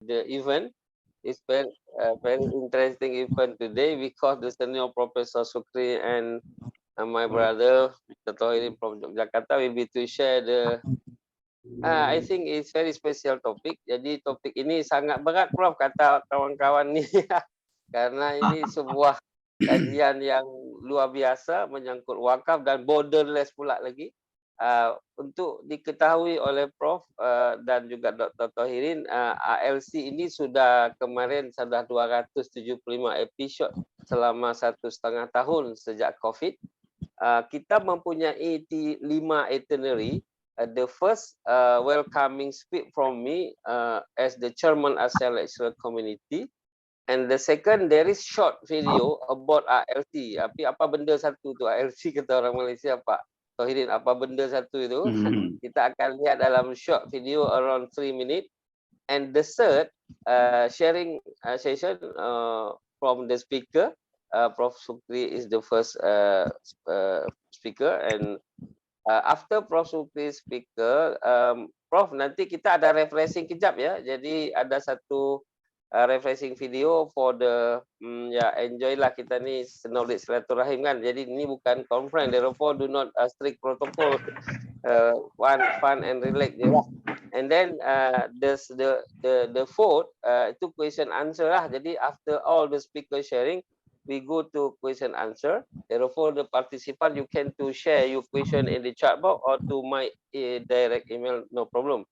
the event. It's very interesting event today because the senior Professor Sukri and my brother Mr. Tohirin from Jakarta will be to share the I think it's very special topik. Jadi topik ini sangat berat, Prof, kata kawan-kawan ni. Karena ini sebuah kajian yang luar biasa menyangkut wakaf dan borderless pula lagi. Untuk diketahui oleh Prof dan juga Dr. Tohirin, ALC ini sudah kemarin sudah 275 episod selama 1,5 tahun sejak COVID. Kita mempunyai 5 itinerary. The first welcoming speech from me as the chairman ASEAN Lecturer Community, and the second there is short video about ALC. Apa benda satu tu ALC kata orang Malaysia, Pak Tohirin, apa benda satu itu? Kita akan lihat dalam short video around 3 minutes. And the third sharing session from the speaker, Prof. Sukri is the first speaker, and after Prof. Sukri speaker, Prof, nanti kita ada refreshing kejap ya. Jadi ada satu refreshing video for the enjoy lah kita ni knowledge silaturahim kan. Jadi ini bukan conference, therefore do not strict protocol, fun and relax je lah. And then the fourth itu question answer lah. Jadi after all the speaker sharing, we go to question answer. Therefore, the participant, you can to share your question in the chat box or to my direct email, no problem.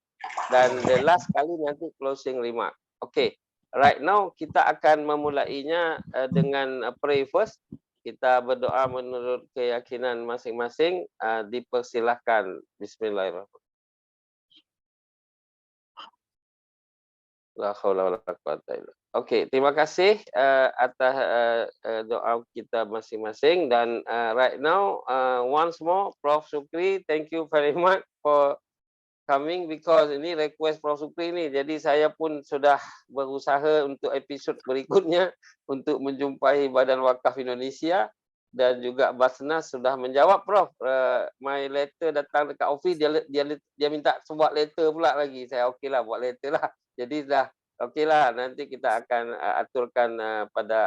Dan the last kali nanti closing remark. Okay, right now kita akan memulainya dengan pray first. Kita berdoa menurut keyakinan masing-masing. Dipersilahkan. Bismillahirrahmanirrahim. La haula wala quwwata illa billah. Okey, terima kasih atas doa kita masing-masing, dan right now once more Prof. Sukri, thank you very much for coming because ini request Prof. Sukri ni. Jadi saya pun sudah berusaha untuk episod berikutnya untuk menjumpai Badan Waqaf Indonesia, dan juga Basnas sudah menjawab, Prof. My letter datang dekat office, dia minta buat letter pula lagi. Saya okeylah, buat letter lah. Jadi dah okeylah, nanti kita akan aturkan pada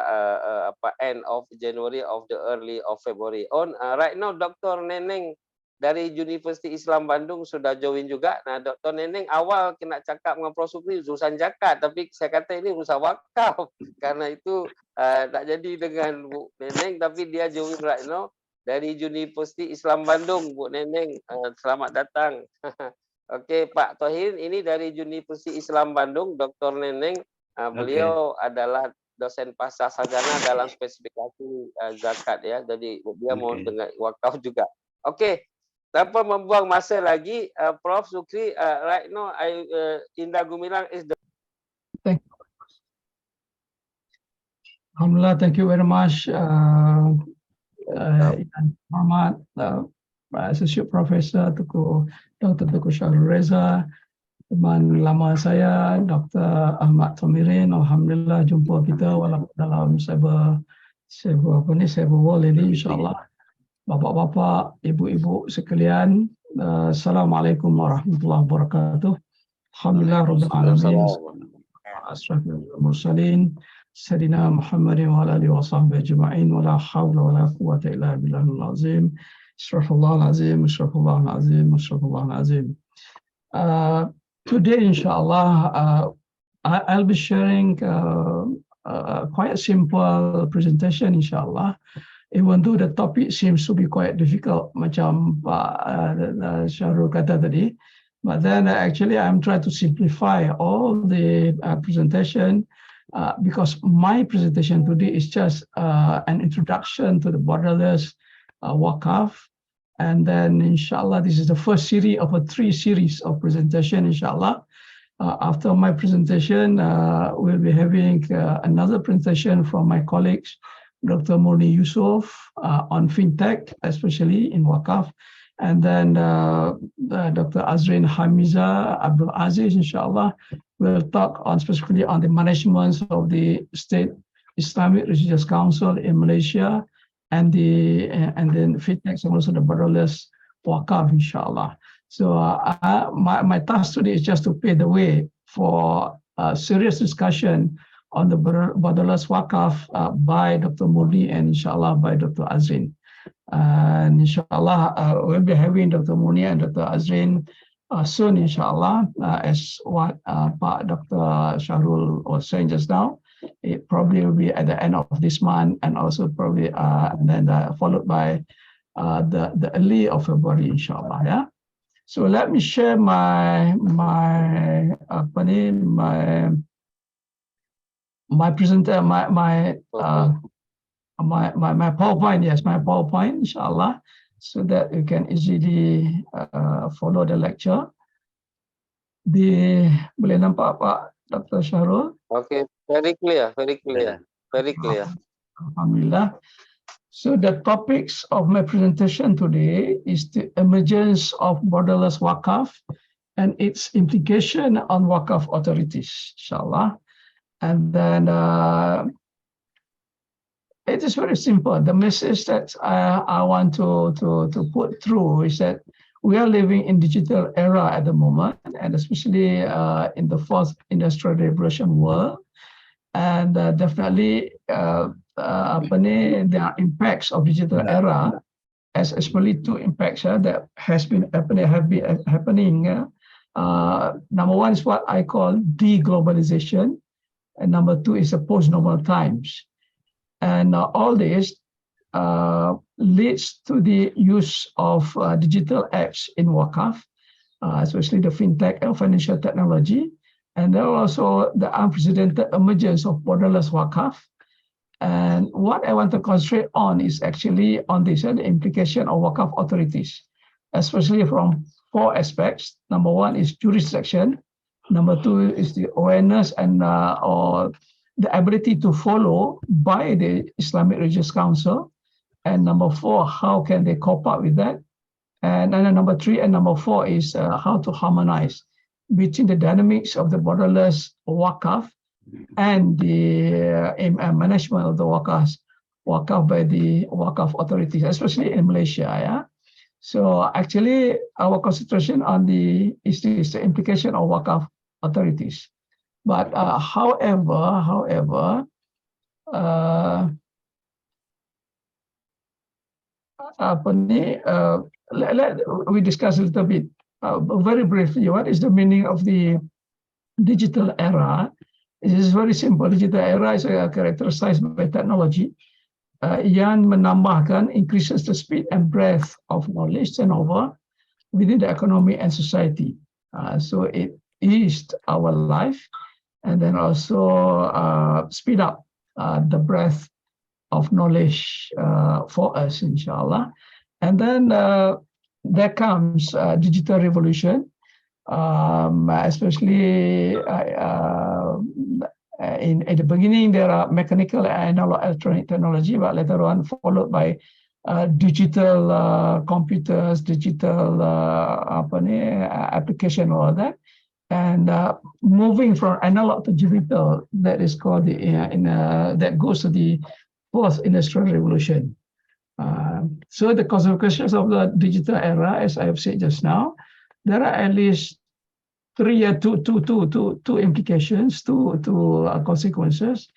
end of January of the early of February on. Right now Dr. Neneng dari Universiti Islam Bandung sudah join juga. Nah, Dr. Neneng awal kena cakap dengan Prof. Sukri urusan zakat, tapi saya kata ini urusan wakaf. Karena itu tak jadi dengan Bu Neneng, tapi dia join right now dari Universiti Islam Bandung. Bu Neneng, selamat datang. Okey, Pak Tohirin, ini dari Universiti Islam Bandung, Dr. Neneng. Beliau adalah dosen pasar sarjana dalam spesifikasi zakat ya. Jadi dia mau dengar wakaf juga. Okey, tanpa membuang masa lagi, Prof. Sukri, right now Indah Gumilang is the... Alhamdulillah, thank you very much, Muhammad, Associate Professor Dr. Tuku Syahrul Reza, teman lama saya Dr. Ahmad Tomirin. Alhamdulillah jumpa kita walaupun dalam cyber world ini, insyaAllah. Bapak-bapak, ibu-ibu sekalian, Assalamualaikum warahmatullahi wabarakatuh. Alhamdulillah Rabbil Alamin, asrafil mursalin, Sayyidina Muhammadin wa alihi wa sahbihi ajma'in, wa la hawla wa la quwwata illa billahil azim. Astaghfirullahalazim, astaghfirullahalazim, astaghfirullahalazim. Today, inshallah, I'll be sharing quite a simple presentation, inshallah. Even though the topic seems to be quite difficult, macam Pak Syahrul kata tadi, but then actually I'm trying to simplify all the presentation because my presentation today is just an introduction to the borderless Waqf, and then inshallah this is the first series of a 3 series of presentation, inshallah. After my presentation, we'll be having another presentation from my colleagues, Dr. Murni Yusuf, on Fintech, especially in Waqf, and then Dr. Azrin Hamiza Abdul Aziz, inshallah, will talk on specifically on the management of the State Islamic Religious Council in Malaysia, and then Fintech and also the Borderless Waqf, inshallah. So my task today is just to pave the way for serious discussion on the Borderless Waqf by Dr. Murni and inshallah by Dr. Azrin. And inshallah, we'll be having Dr. Murni and Dr. Azrin soon, inshallah, as what Dr. Shahrul was saying just now. It probably will be at the end of this month, and also probably and then followed by the early of February, inshallah. Yeah. So let me share my presenter, my PowerPoint. Yes, my PowerPoint, inshallah, so that you can easily follow the lecture. Boleh nampak Pak Dr. Shahrul? Okay, very clear, very clear, very clear. Alhamdulillah. So the topics of my presentation today is the emergence of borderless Waqf and its implication on Waqf authorities, inshallah. And then it is very simple. The message that I want to put through is that we are living in digital era at the moment, and especially in the fourth industrial revolution world. And definitely there are impacts of digital era, as especially two impacts that have been happening. Number one is what I call deglobalization, and number two is the post-normal times. And all this leads to the use of digital apps in Waqf, especially the fintech and financial technology. And there also the unprecedented emergence of borderless Waqf. And what I want to concentrate on is actually on this, the implication of Waqf authorities, especially from four aspects. Number one is jurisdiction. Number two is the awareness and or the ability to follow by the Islamic Religious Council. And number four, how can they cope up with that? And then number three and number four is how to harmonize between the dynamics of the borderless Waqf and the management of the Waqf by the Waqf authorities, especially in Malaysia. Yeah. So actually, our concentration on is the implication of Waqf authorities. But however, we discuss a little bit very briefly. What is the meaning of the digital era? It is very simple. Digital era is characterized by technology yang menambahkan, increases the speed and breadth of knowledge turnover within the economy and society. So it eased our life, and then also speed up the breadth of knowledge for us, inshallah. And then there comes digital revolution, especially at the beginning there are mechanical and analog electronic technology, but later on followed by digital computers, digital application, all that. And moving from analog to digital, that is called that goes to the fourth industrial revolution. So the consequences of the digital era, as I have said just now, there are at least two implications, two consequences.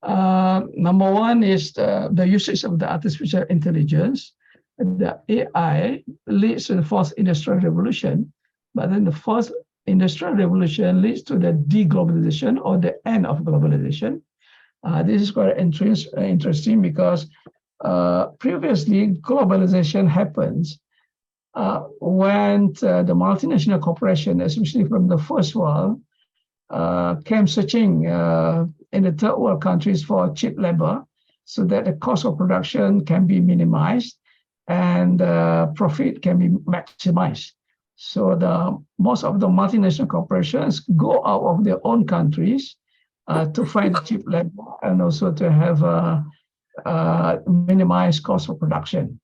Number one is the usage of the artificial intelligence. The AI leads to the fourth industrial revolution, but then the fourth industrial revolution leads to the deglobalization or the end of globalization. This is quite interesting because previously globalization happens when the multinational corporation, especially from the first world, came searching in the third world countries for cheap labor so that the cost of production can be minimized and profit can be maximized. So most of the multinational corporations go out of their own countries to find cheap labor and also to have minimized cost of production.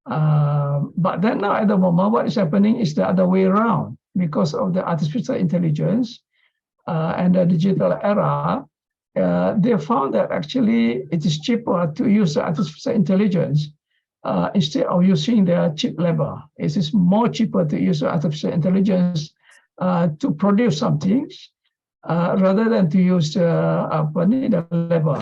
But then now at the moment, what is happening is the other way around. Because of the artificial intelligence and the digital era, they found that actually it is cheaper to use the artificial intelligence instead of using their cheap labor. It is more cheaper to use artificial intelligence to produce some things rather than to use the lever.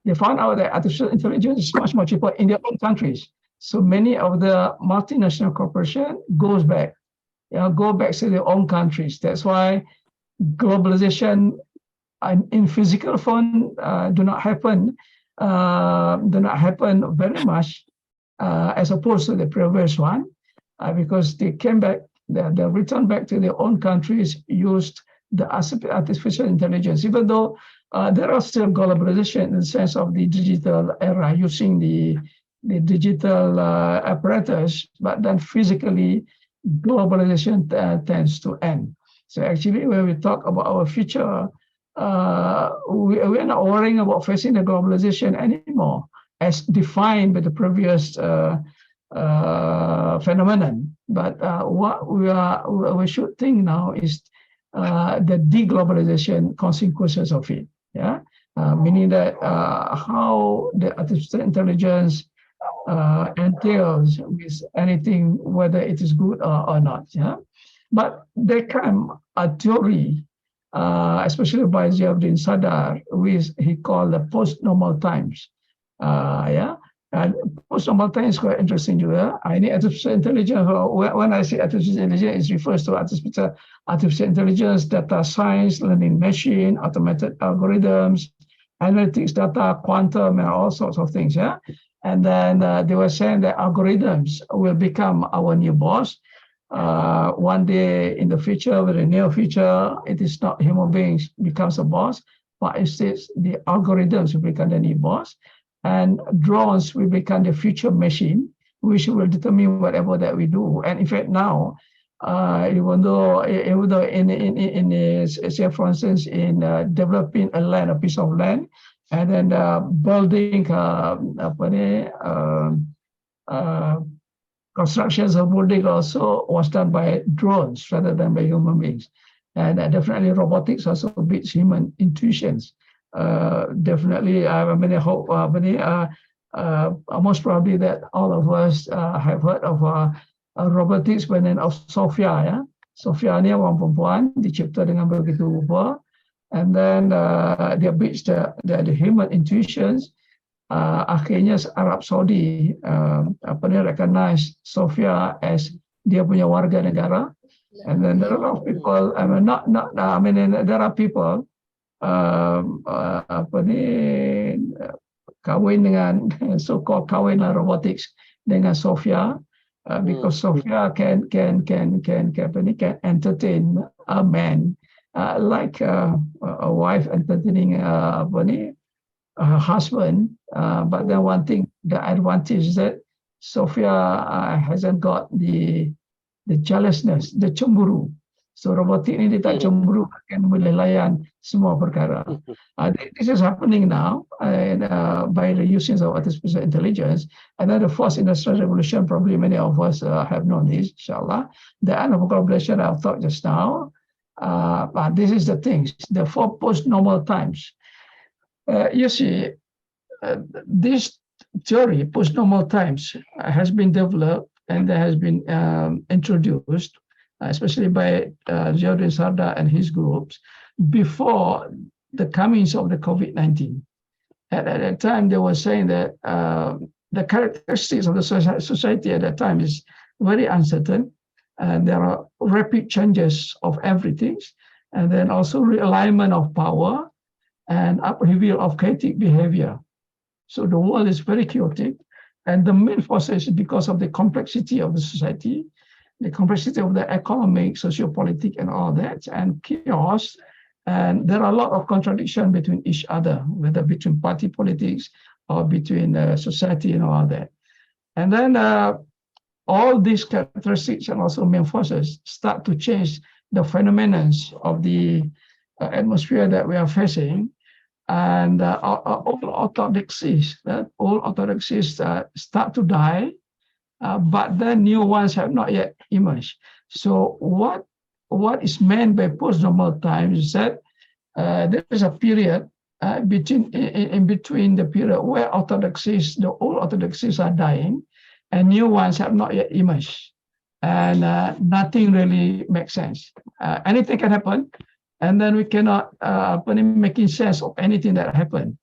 They found out that artificial intelligence is much more cheaper in their own countries. So many of the multinational corporation go back to their own countries. That's why globalization in physical form do not happen very much as opposed to the previous one, because they came back, they returned back to their own countries, used the artificial intelligence, even though there are still globalization in the sense of the digital era, using the digital apparatus, but then physically globalization tends to end. So actually, when we talk about our future, we're not worrying about facing the globalization anymore, as defined by the previous phenomenon. But what we should think now is the deglobalization consequences of it. Yeah, meaning that how the artificial intelligence entails with anything, whether it is good or not. Yeah, but there came a theory, especially by Ziauddin Sadar, which he called the post-normal times. Yeah, and post-normal times is quite interesting juga. Ini artificial intelligence. When I say artificial intelligence, it refers to artificial intelligence, data science, learning machine, automated algorithms, analytics data, quantum, and all sorts of things. Yeah, and then they were saying that algorithms will become our new boss. One day in the future, very near future, it is not human beings becomes a boss, but instead the algorithms will become the new boss, and drones will become the future machine, which will determine whatever that we do. And in fact, now, even though in say for instance in developing a piece of land, and then building constructions of building also was done by drones rather than by human beings. And definitely robotics also beats human intuitions. Definitely, I mean, I hope most probably that all of us have heard of robotics by the name of Sophia. Ya, Sophia ni orang perempuan dicipta dengan begitu rupa, and then dia beats the human intuitions. Akhirnya Arab Saudi recognize Sophia as dia punya warga negara, and then there are a lot of people. I mean, there are people kawin dengan so-called kawin robotics dengan Sophia, because Sophia can entertain a man like a wife entertaining her husband. But then one thing, the advantage is that Sophia hasn't got the jealousness, the cemburu. So robotik ini dia tak cemburu, akan boleh layan semua perkara. This is happening now by the using of artificial intelligence. And then the fourth industrial revolution, probably many of us have known this, inshallah. The end of globalization I've talked just now. But this is the things, the four post-normal times. You see, this theory, post-normal times, has been developed and has been introduced, especially by Ziauddin Sadar and his groups, before the comings of the COVID-19. At that time, they were saying that the characteristics of the society at that time is very uncertain, and there are rapid changes of everything, and then also realignment of power and upheaval of chaotic behavior. So the world is very chaotic, and the main forces is because of the complexity of the society, the complexity of the economic, socio-political, and all that, and chaos. And there are a lot of contradiction between each other, whether between party politics or between society and all that. And then all these characteristics and also main forces start to change the phenomena of the atmosphere that we are facing. And all orthodoxies start to die, but then new ones have not yet emerged. So what is meant by post-normal times is that there is a period in between the period where the old orthodoxies are dying, and new ones have not yet emerged, and nothing really makes sense. Anything can happen. and then we cannot making sense of anything that happened.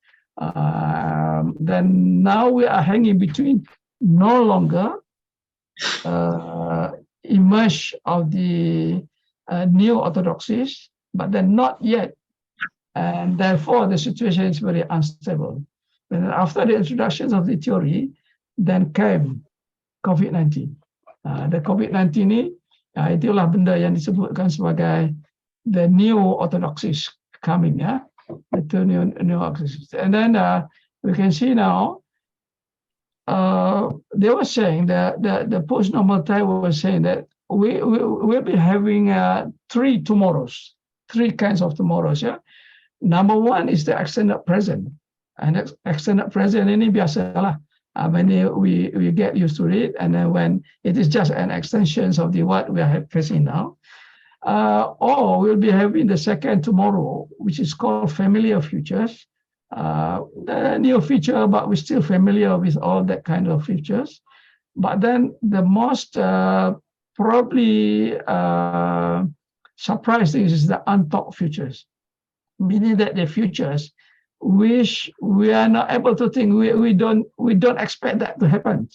Then now we are hanging between no longer emerge of the new orthodoxies, but then not yet, and therefore the situation is very unstable. And after the introduction of the theory, then came COVID-19. The COVID-19 ni, itulah benda yang disebutkan sebagai the new orthodoxies coming, the two new orthodoxies. And then we can see now, they were saying that the post-normal time was saying that we'll be having three tomorrows, three kinds of tomorrows. Number one is the extended present, and extended present ini biasalah. When we get used to it, and then when it is just an extension of the what we are facing now, or we'll be having the second tomorrow, which is called familiar futures. The new feature, but we're still familiar with all that kind of features. But then the most probably surprising is the unthought futures, meaning that the futures which we are not able to think, we don't expect that to happen,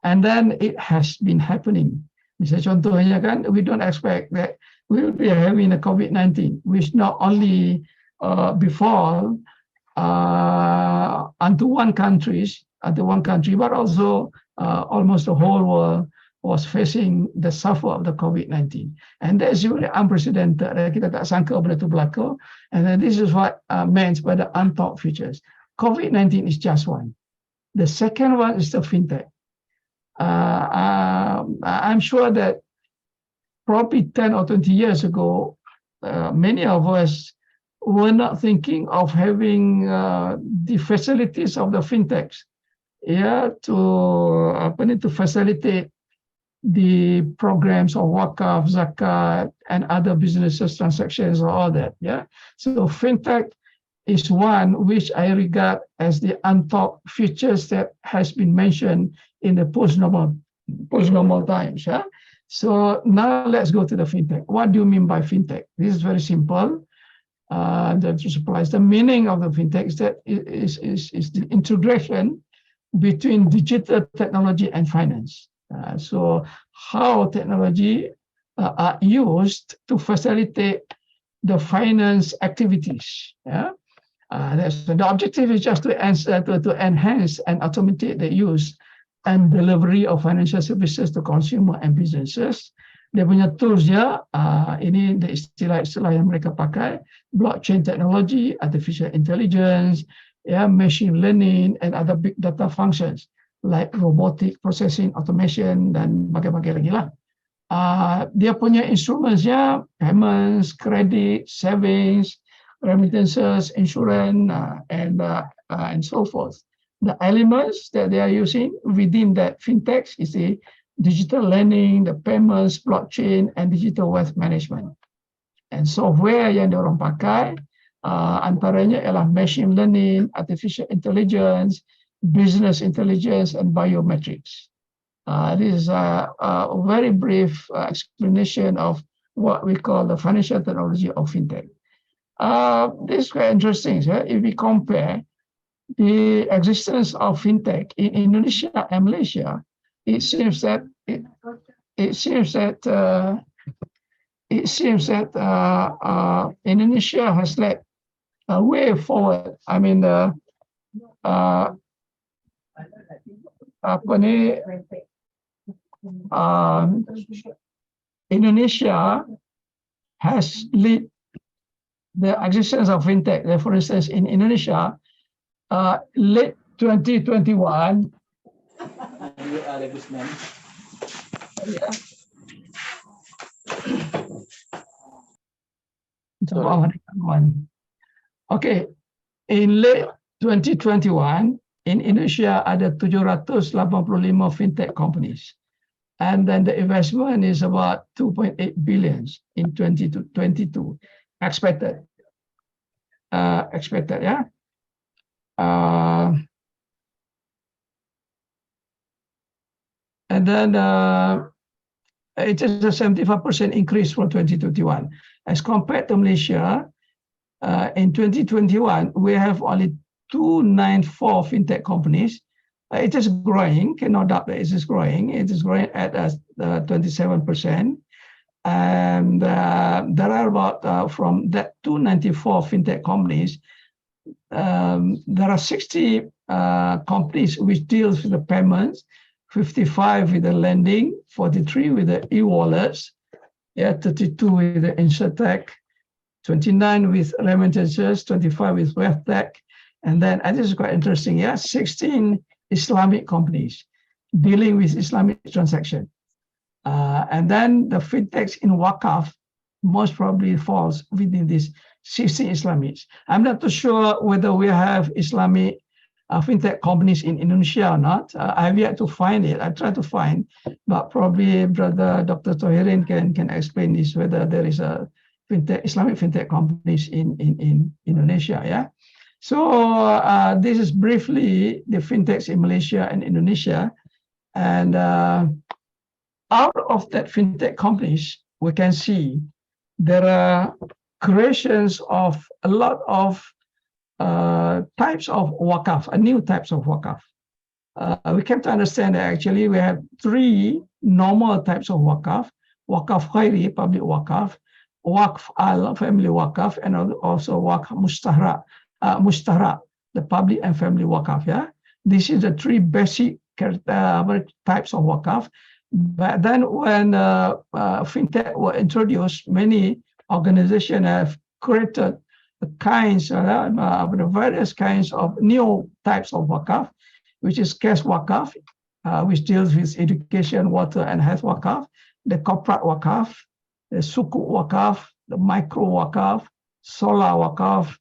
and then it has been happening. Misalnya contohnya kan, we don't expect that we will be having a COVID-19, which not only befall onto one country, but also almost the whole world was facing the suffer of the COVID-19, and that's really unprecedented. Kita tak sangka benda itu berlaku, and then this is what meant by the unthought futures. COVID-19 is just one. The second one is the fintech. I'm sure that probably 10 or 20 years ago, many of us were not thinking of having the facilities of the fintechs, to facilitate the programs of Waqf, Zakat, and other businesses transactions, or all that. So fintech is one which I regard as the unthought features that has been mentioned in the post-normal times. So now let's go to the fintech. What do you mean by fintech? This is very simple. The meaning of the fintech is that is the integration between digital technology and finance. So how technology are used to facilitate the finance activities. The objective is just to enhance and automate the use and delivery of financial services to consumer and businesses. Dia punya tools ini the istilah yang mereka pakai: blockchain technology, artificial intelligence, machine learning, and other big data functions like robotic processing, automation, dan bagai-bagai lagi lah. Dia punya instruments payments, credit, savings, remittances, insurance, and so forth. The elements that they are using within that fintech is the digital lending, the payments, blockchain, and digital wealth management. And software yang diorang pakai antaranya ialah machine learning, artificial intelligence, business intelligence, and biometrics. This is a very brief explanation of what we call the financial technology of fintech. This is quite interesting. If we compare the existence of fintech in Indonesia and Malaysia, it seems that Indonesia has led a way forward. I mean, Indonesia has led the existence of fintech. For instance, in Indonesia, late 2021, okay, in late 2021, in Indonesia ada 785 fintech companies, and then the investment is about 2.8 billion in 2022 expected. And then It is a 75% increase from 2021. As compared to Malaysia, in 2021, we have only 294 fintech companies. It is growing, cannot doubt that it is growing. It is growing at 27%. And there are about, from that 294 fintech companies, there are 60 companies which deals with the payments, 55 with the lending, 43 with the e-wallets, 32 with the insurtech, 29 with remittances, 25 with wealth tech, and then, and this is quite interesting, 16 Islamic companies dealing with Islamic transaction. And then the fintechs in Waqf most probably falls within this 16 Islamics. I'm not too sure whether we have Islamic fintech companies in Indonesia or not. I have yet to find it. I tried to find, but probably Brother Dr. Tohirin can explain this, whether there is a Islamic fintech companies in Indonesia. So this is briefly the fintechs in Malaysia and Indonesia. And out of that fintech companies, we can see there are creations of a lot of types of Waqf, new types of Waqf. We came to understand that actually we have 3 normal types of Waqf: Waqf Khairi, public Waqf; Waqf Al, family Waqf; and also Waqf Mushtahrak, the public and family Waqf. This is the 3 basic types of Waqf. But then when fintech were introduced, many organizations have created the kinds, the various kinds of new types of Waqf, which is cash Waqf, which deals with education, water, and health Waqf; the corporate Waqf; the Sukuk Waqf; the micro Waqf; solar Waqf;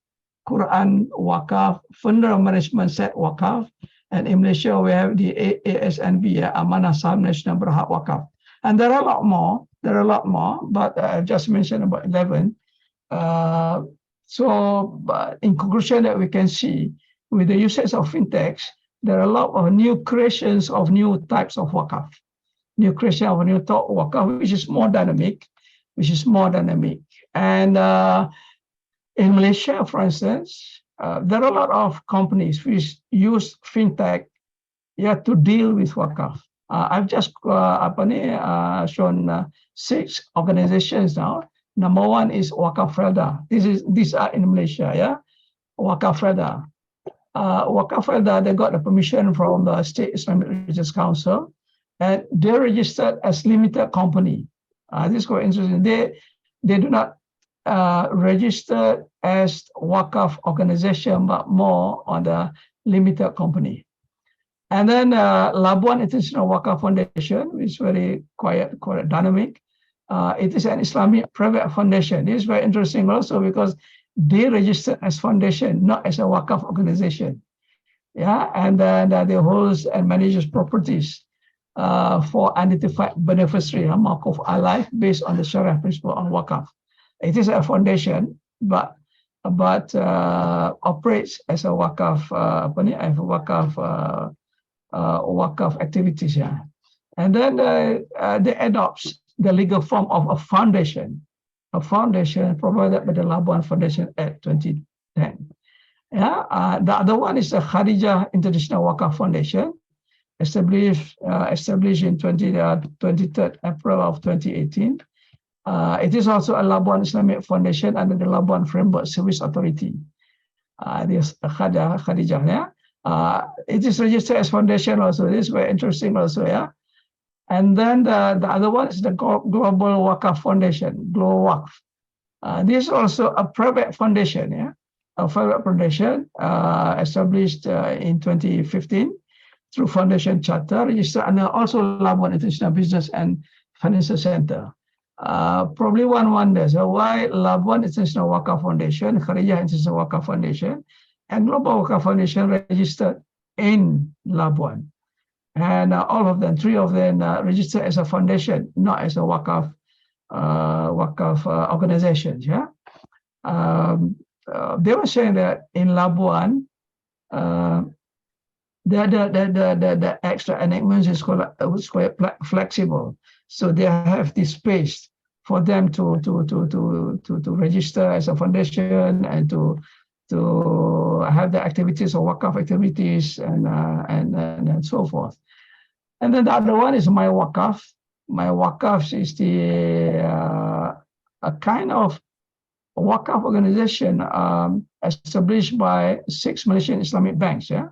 Quran Waqf; funeral management set Waqf; and in Malaysia we have the ASNB, Amanah Saham Nasional Berhad Waqf. And there are a lot more. But I've just mentioned about 11. So in conclusion, that we can see with the usage of fintechs, there are a lot of new creations of new types of Waqf, new creation of a new type of Waqf, which is more dynamic. And in Malaysia, for instance, there are a lot of companies which use fintech to deal with Waqf. I've just shown 6 organizations now. Number 1 is Waqf Felda. These are in Malaysia, Waqf Felda. Waqf Felda, they got the permission from the State Islamic Religious Council, and they're registered as limited company. This is quite interesting. They do not register as Waqf organization, but more on the limited company. And then Labuan International Waqf Foundation, which is very quite dynamic. It is an Islamic private foundation. This is very interesting also because they register as foundation, not as a Waqf organization. And then they hold and manage properties for identified beneficiary, Mawquf Alive, based on the Sharia principle on Waqf. It is a foundation, but operates as a Waqf, Waqf activities. And then they adopts the legal form of a foundation provided by the Labuan Foundation Act 2010. The other one is the Khadijah International Waqf Foundation, established in 23rd April of 2018. It is also a Labuan Islamic Foundation under the Labuan Framework Service Authority. This Khadijah. It is registered as foundation also. This is very interesting also. And then the other one is the Global Waqf Foundation, Global Waqf. This is also a private foundation, a private foundation established in 2015 through Foundation Charter, registered under also Labuan International Business and Financial Center. Probably one wonders why Labuan International Waqf Foundation, Khadijah International Waqf Foundation, and Global Waqf Foundation registered in Labuan. And all of them, 3 of them, registered as a foundation, not as a Waqf organizations. They were saying that in Labuan, the extra enactments is quite flexible. So they have this space for them to register as a foundation and to have the activities or Waqf activities and so forth. And then the other one is my Waqf. My Waqf is a kind of Waqf organization established by 6 Malaysian Islamic banks, via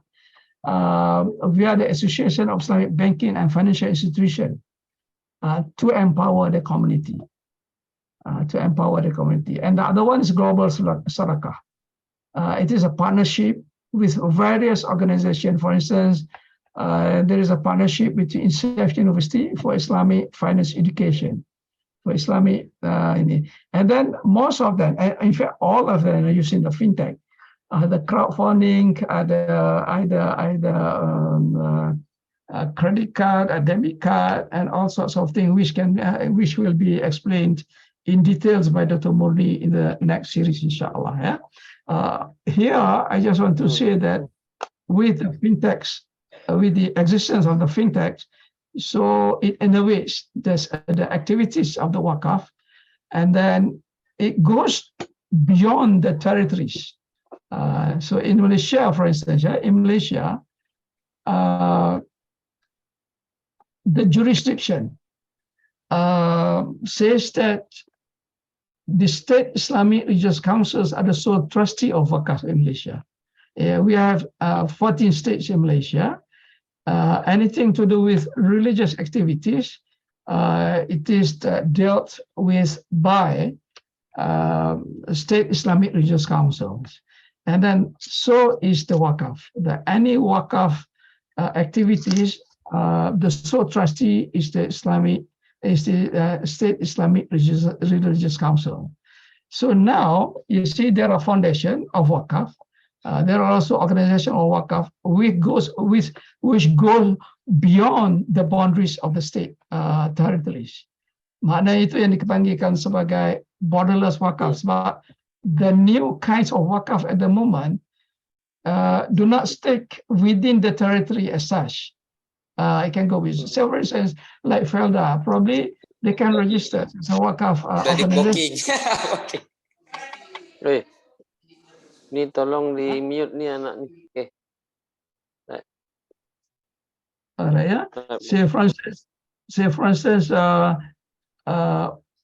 the Association of Islamic Banking and Financial Institutions to empower the community. And the other one is Global Sadaqah. It is a partnership with various organizations. For instance, there is a partnership between INSEF University for Islamic Finance Education, for Islamic, and then most of them, in fact, all of them are using the fintech, the crowdfunding, either credit card, a debit card, and all sorts of things, which will be explained in details by Dr. Murni in the next series, inshallah. Here, I just want to say that with the fintechs, with the existence of the fintechs, so it innovates the activities of the Waqf, and then it goes beyond the territories. So in Malaysia, for instance, in Malaysia, the jurisdiction says that the state Islamic religious councils are the sole trustee of Waqf in Malaysia. We have 14 states in Malaysia. Anything to do with religious activities, it is dealt with by state Islamic religious councils. And then so is the Waqf. Any Waqf activities, the sole trustee is the state Islamic religious council. So now you see there are foundation of Waqf. There are also organizations of Waqf which go beyond the boundaries of the state territories. Maknanya itu yang dipanggilkan sebagai borderless Waqf. Sebab the new kinds of Waqf at the moment do not stick within the territory as such. It can go with, so for instance, like Felda, probably they can register as a Waqf organization. Okay. Ni tolong di mute ni anak ni. Okay. Alright, yeah. Say for instance,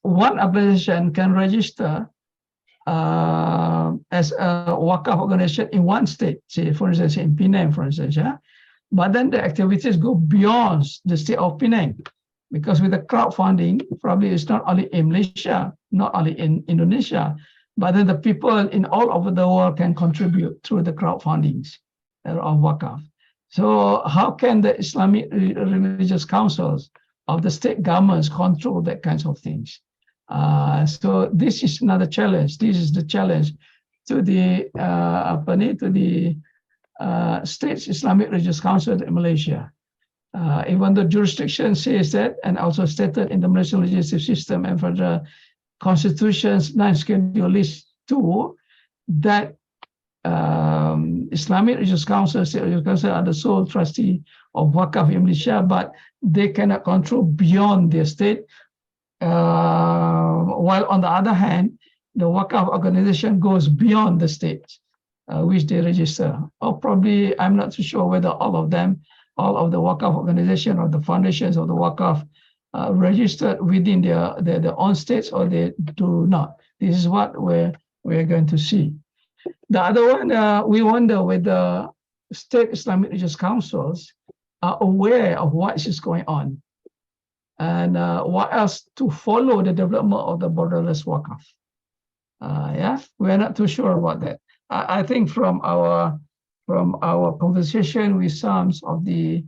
one organization can register as a Waqf organization in one state. Say for instance in Penang, for instance, yeah. But then the activities go beyond the state of Penang, because with the crowdfunding, probably it's not only in Malaysia, not only in Indonesia, but then the people in all over the world can contribute through the crowdfundings of Waqf. So how can the Islamic religious councils of the state governments control that kinds of things? So this is another challenge. This is the challenge to the states Islamic religious council in Malaysia. Even the jurisdiction says that, and also stated in the Malaysian legislative system and for the Constitution's 9th Schedule List 2, that Islamic religious councils are the sole trustee of Waqf in Malaysia, but they cannot control beyond their state. While on the other hand, the Waqf organization goes beyond the state, which they register. Or probably, I'm not too sure whether all of the Waqf organization or the foundations of the Waqf registered within their own states, or they do not. This is what we're going to see. The other one, we wonder whether state Islamic religious councils are aware of what is going on, and what else to follow the development of the borderless Waqf. We're not too sure about that. I think from our conversation with some of the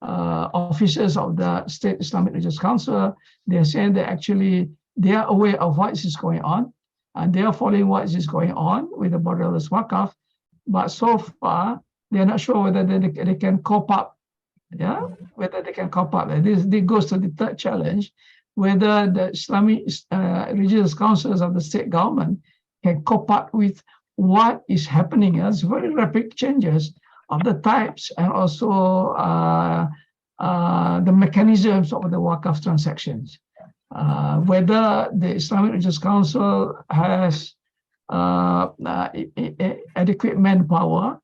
officers of the State Islamic Religious Council, they're saying that actually they are aware of what is going on, and they are following what is going on with the borderless Waqf, but so far they're not sure whether they can cope up. Whether they can cope up. This goes to the third challenge, whether the Islamic religious councils of the state government can cope up with what is happening as very rapid changes of the types and also the mechanisms of the Waqf transactions, whether the Islamic Religious Council has adequate manpower,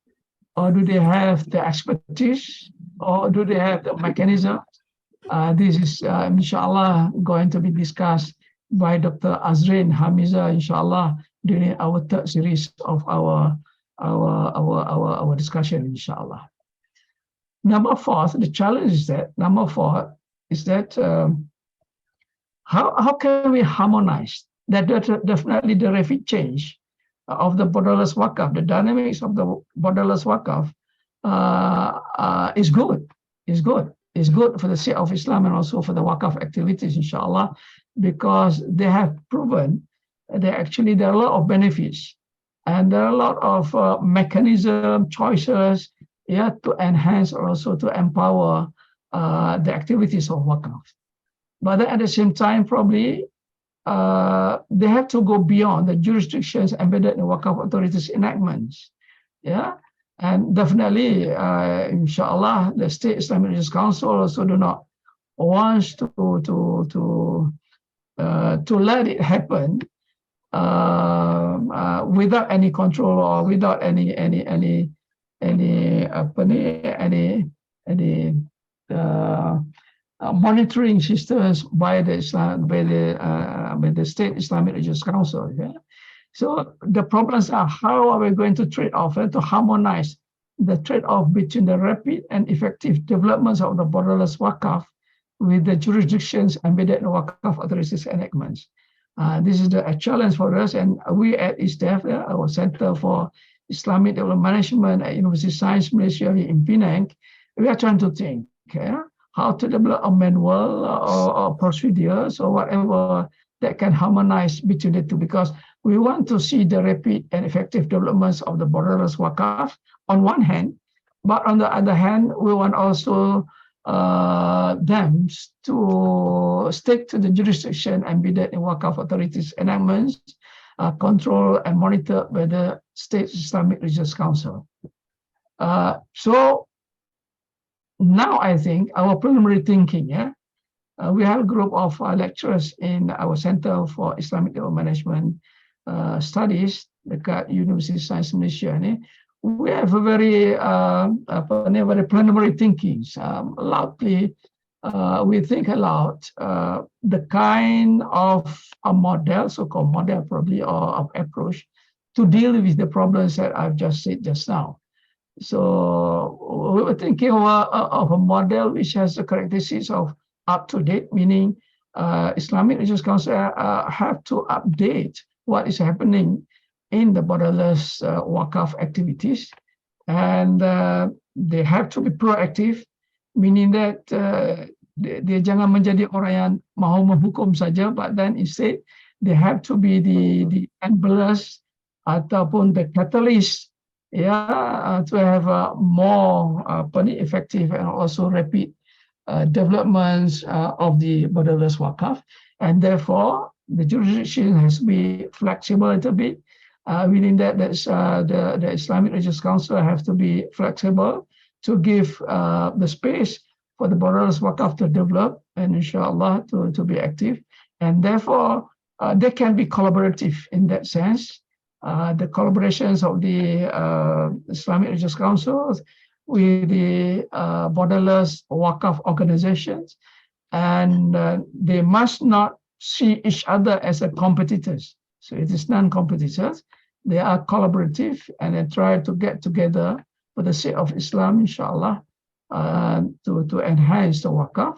or do they have the expertise, or do they have the mechanism? This is, inshallah, going to be discussed by Dr. Azrin Hamiza, inshallah, during our third series of our discussion, inshallah. Number four, the challenge is that, how can we harmonize that? Definitely the rapid change of the borderless Waqf, the dynamics of the borderless Waqf is good. It's good for the sake of Islam and also for the Waqf activities, inshallah, because they have proven that there are a lot of benefits and there are a lot of mechanism choices, to enhance or also to empower the activities of Waqf. But then at the same time, probably they have to go beyond the jurisdictions embedded in Waqf authorities' enactments. And definitely, inshallah, the State Islamic Religious Council also do not want to let it happen without any control or without any monitoring systems by the State Islamic Religious Council. So the problems are, how are we going to trade off and to harmonize the trade-off between the rapid and effective developments of the borderless Waqf with the jurisdictions embedded in Waqf authorities enactments. This is a challenge for us, and we at ISDEF, our Center for Islamic Development Management at University of Science Malaysia in Penang, we are trying to think how to develop a manual or procedures or whatever that can harmonize between the two, because we want to see the rapid and effective developments of the borderless Waqf on one hand, but on the other hand, we want also them to stick to the jurisdiction embedded in Waqf authorities enactments, controlled and monitored by the State Islamic Religious Council. So now I think our preliminary thinking, we have a group of lecturers in our Center for Islamic Development Management Studies dekat University of Science Malaysia ni. We have a very preliminary thinking. Loudly, we think aloud the kind of a model, so-called model probably, or of approach to deal with the problems that I've just said just now. So we were thinking of a model which has the characteristics of up-to-date, meaning Islamic Religious Council have to update what is happening in the borderless Waqf activities, and they have to be proactive, meaning that dia jangan menjadi orang yang mahu menghukum saja, but then instead they have to be the enablers ataupun the catalyst, to have more effective and also rapid developments of the borderless Waqf, and therefore the jurisdiction has to be flexible a little bit. Meaning that the Islamic Religious Council have to be flexible to give the space for the borderless Waqf to develop and inshallah to be active, and therefore they can be collaborative in that sense. The collaborations of the Islamic Religious Councils with the borderless Waqf organizations, and they must not see each other as a competitors. So it is non-competitors. They are collaborative and they try to get together for the sake of Islam, inshallah, to enhance the Waqf.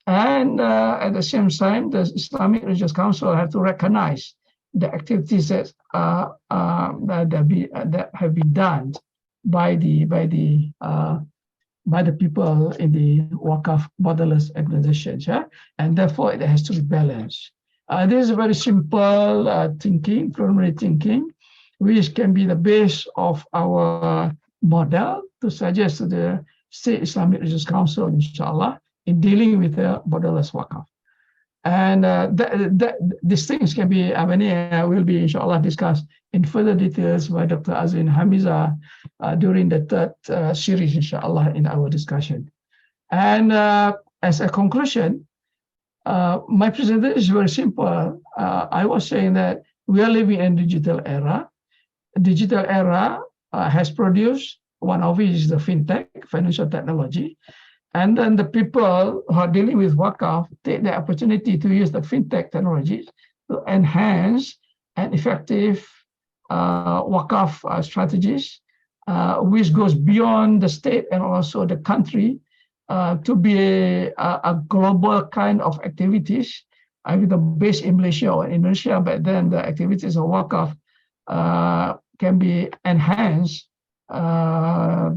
And at the same time, the Islamic Religious Council have to recognize the activities that have been done by the people in the Waqf borderless organizations, and therefore it has to be balanced. This is a very simple thinking, preliminary thinking, which can be the base of our model to suggest to the State Islamic Religious Council, inshallah, in dealing with the borderless Waqf. And these things can be, will be, inshallah, discussed in further details by Dr. Azrin Hamiza during the third series, inshallah, in our discussion. And as a conclusion, my presentation is very simple. I was saying that we are living in a digital era. Digital era has produced, one of it is the fintech, financial technology. And then the people who are dealing with Waqf take the opportunity to use the fintech technologies to enhance an effective Waqf strategies, which goes beyond the state and also the country to be a global kind of activities, either based in Malaysia or Indonesia, but then the activities of Waqf can be enhanced all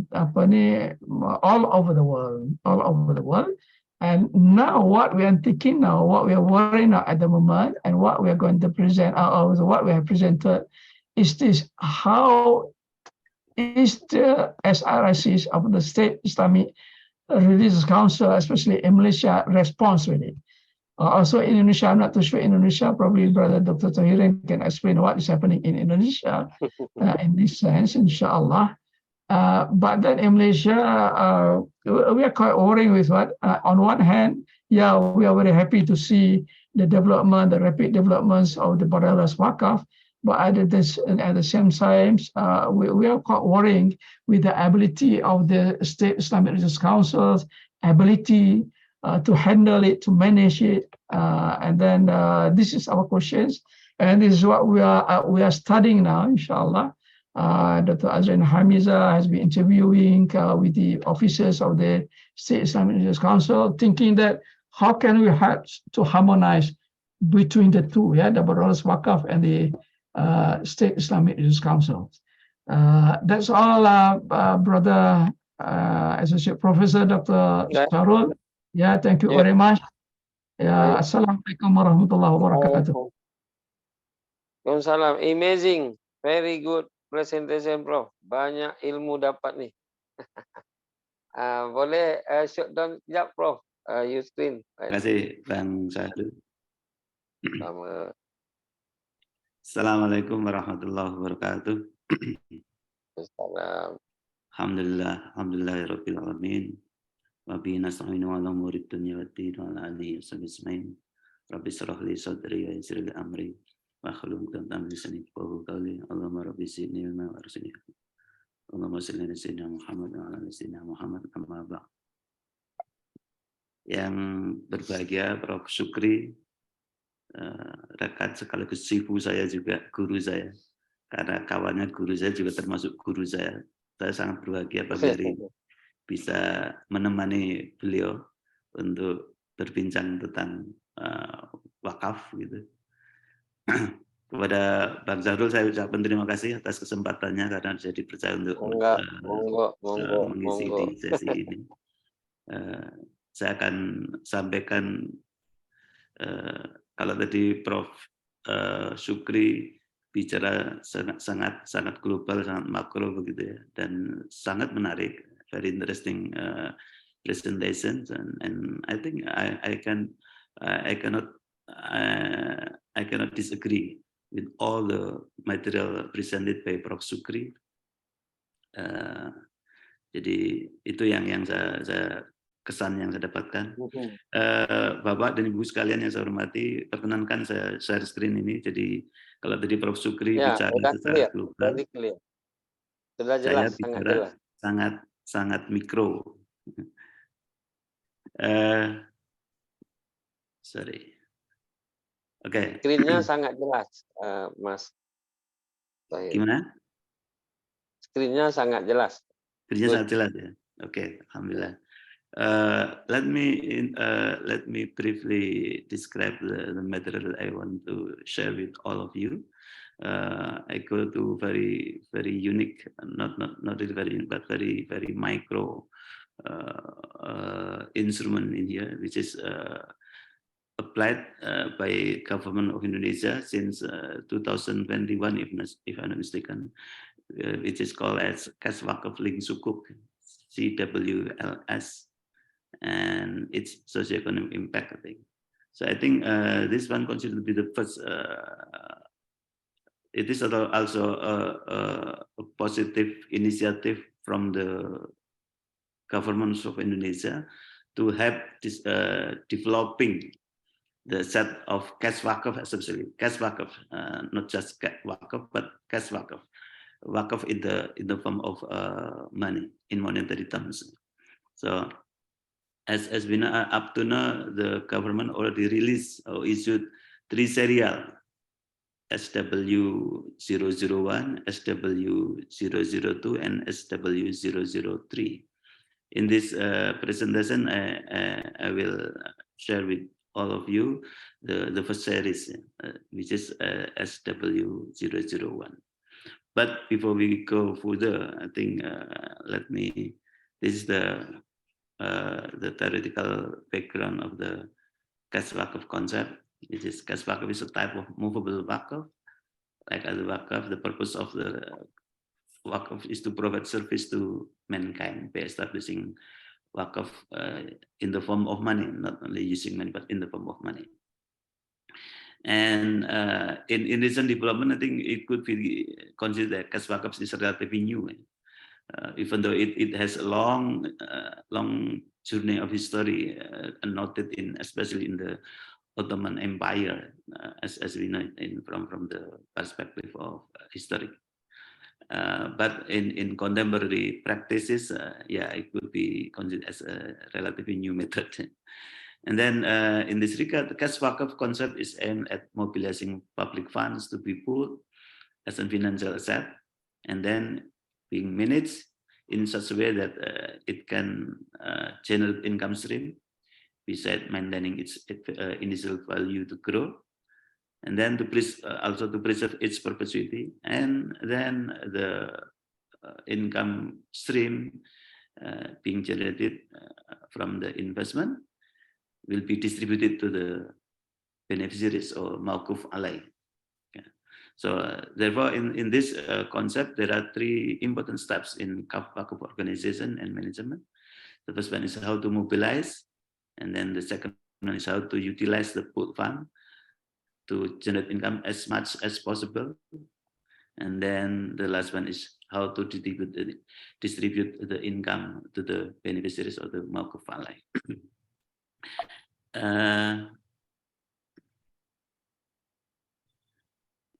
over the world, all over the world. And now what we are thinking now, what we are worrying now at the moment, and what we are going to present, what we have presented, is this: how is the SRICs of the State Islamic Religious Council, especially in Malaysia, response with it? Also in Indonesia, I'm not too sure Indonesia, probably Brother Dr. Tahirin can explain what is happening in Indonesia in this sense, inshallah. But then in Malaysia, we are quite worrying with what, on one hand, yeah, we are very happy to see the development, the rapid developments of the Borderless Waqf, but at the same time, we are quite worrying with the ability of the State Islamic Religious Council's ability to handle it, to manage it, and then this is our questions, and this is what we are studying now, inshallah. Dr. Azrin Hamiza has been interviewing with the officers of the State Islamic Religious Council, thinking that how can we have to harmonize between the two, yeah, the Borderless Waqf and the State Islamic Religious Council. That's all, Brother Associate Professor Dr. Sarul. Yeah, thank you very much. Ya, Assalamualaikum warahmatullahi wabarakatuh. Waalaikumsalam. Amazing. Very good presentation, Prof. Banyak ilmu dapat nih. Boleh shutdown sekejap, Prof. Use screen. Terima kasih, Bang Syahdu. Sama. Assalamualaikum warahmatullahi wabarakatuh. Assalam. Alhamdulillahirabbil alamin. Wa bihi nasta'inu 'ala umuri dunya waddin wa 'ala alihi washabbihi. Rabbi shrah li sadri wa yassir li amri wa hlul 'uqdatam min lisani yafqahu qawli. Allahumma rabbi zidni ilma warzuqni. Allahumma shalli ala sayyidina Muhammad wa ala ali sayyidina Muhammad, amma ba'd. Yang berbahagia Prof Sukri, rekan sekaligus sifu saya juga, guru saya. Karena kawannya guru saya juga termasuk guru saya. Saya sangat berbahagia pagi hari ini bisa menemani beliau untuk berbincang tentang wakaf gitu. Kepada Bang Zahrul saya ucapkan terima kasih atas kesempatannya karena saya dipercaya untuk mengisi di sesi ini. Saya akan sampaikan kalau tadi Prof Sukri bicara sangat global, sangat makro begitu ya, dan sangat menarik. Very interesting presentations, and I think I cannot disagree with all the material presented by Prof Sukri. Jadi itu yang saya kesan yang saya dapatkan. Bapak dan Ibu sekalian yang saya hormati, perkenankan saya share screen ini. Jadi kalau tadi Prof Sukri ya, bicara secara global, sudah jelas, saya bicara sangat mikro. Sorry. Oke. Screen-nya sangat jelas, Mas. Gimana? Screen-nya sangat jelas. Screen-nya sangat jelas ya. Oke, alhamdulillah. Let me briefly describe the material I want to share with all of you. I go to very unique, not really very unique, but very micro instrument in here, which is applied by government of Indonesia since 2021, if I'm not mistaken, which is called as Cash Waqf Link Sukuk, CWLS, and its socioeconomic impact, I think. So I think this one considered to be the first. It is also a positive initiative from the government of Indonesia to help this, developing the set of cash waqf, especially cash waqf, not just waqf, but cash waqf. Waqf in the form of money in monetary terms. So as we know, up to now, the government already released or issued 3 serial SW001, SW002, and SW003. In this presentation, I will share with all of you the first series, which is SW001. But before we go further, I think this is the theoretical background of the cash waqf concept. It is cash waqf is a type of movable waqf. Like other waqf, the purpose of the waqf is to provide service to mankind by establishing waqf in the form of money, not only using money, but in the form of money. And in recent development, I think it could be considered that cash waqf is relatively new, even though it has a long journey of history, noted in especially in the Ottoman Empire, as we know from the perspective of history. But in contemporary practices, yeah, it could be considered as a relatively new method. And then in this regard, the cash waqf concept is aimed at mobilizing public funds to be put as a financial asset, and then being managed in such a way that it can generate income stream, besides maintaining its initial value to grow, and then also to preserve its perpetuity, and then the income stream being generated from the investment will be distributed to the beneficiaries or mawquf alai. Okay. So therefore, in this concept, there are 3 important steps in waqf organization and management. The first one is how to mobilize, and then the second one is how to utilize the pool fund to generate income as much as possible, and then the last one is how to distribute the income to the beneficiaries of the mawquf alai.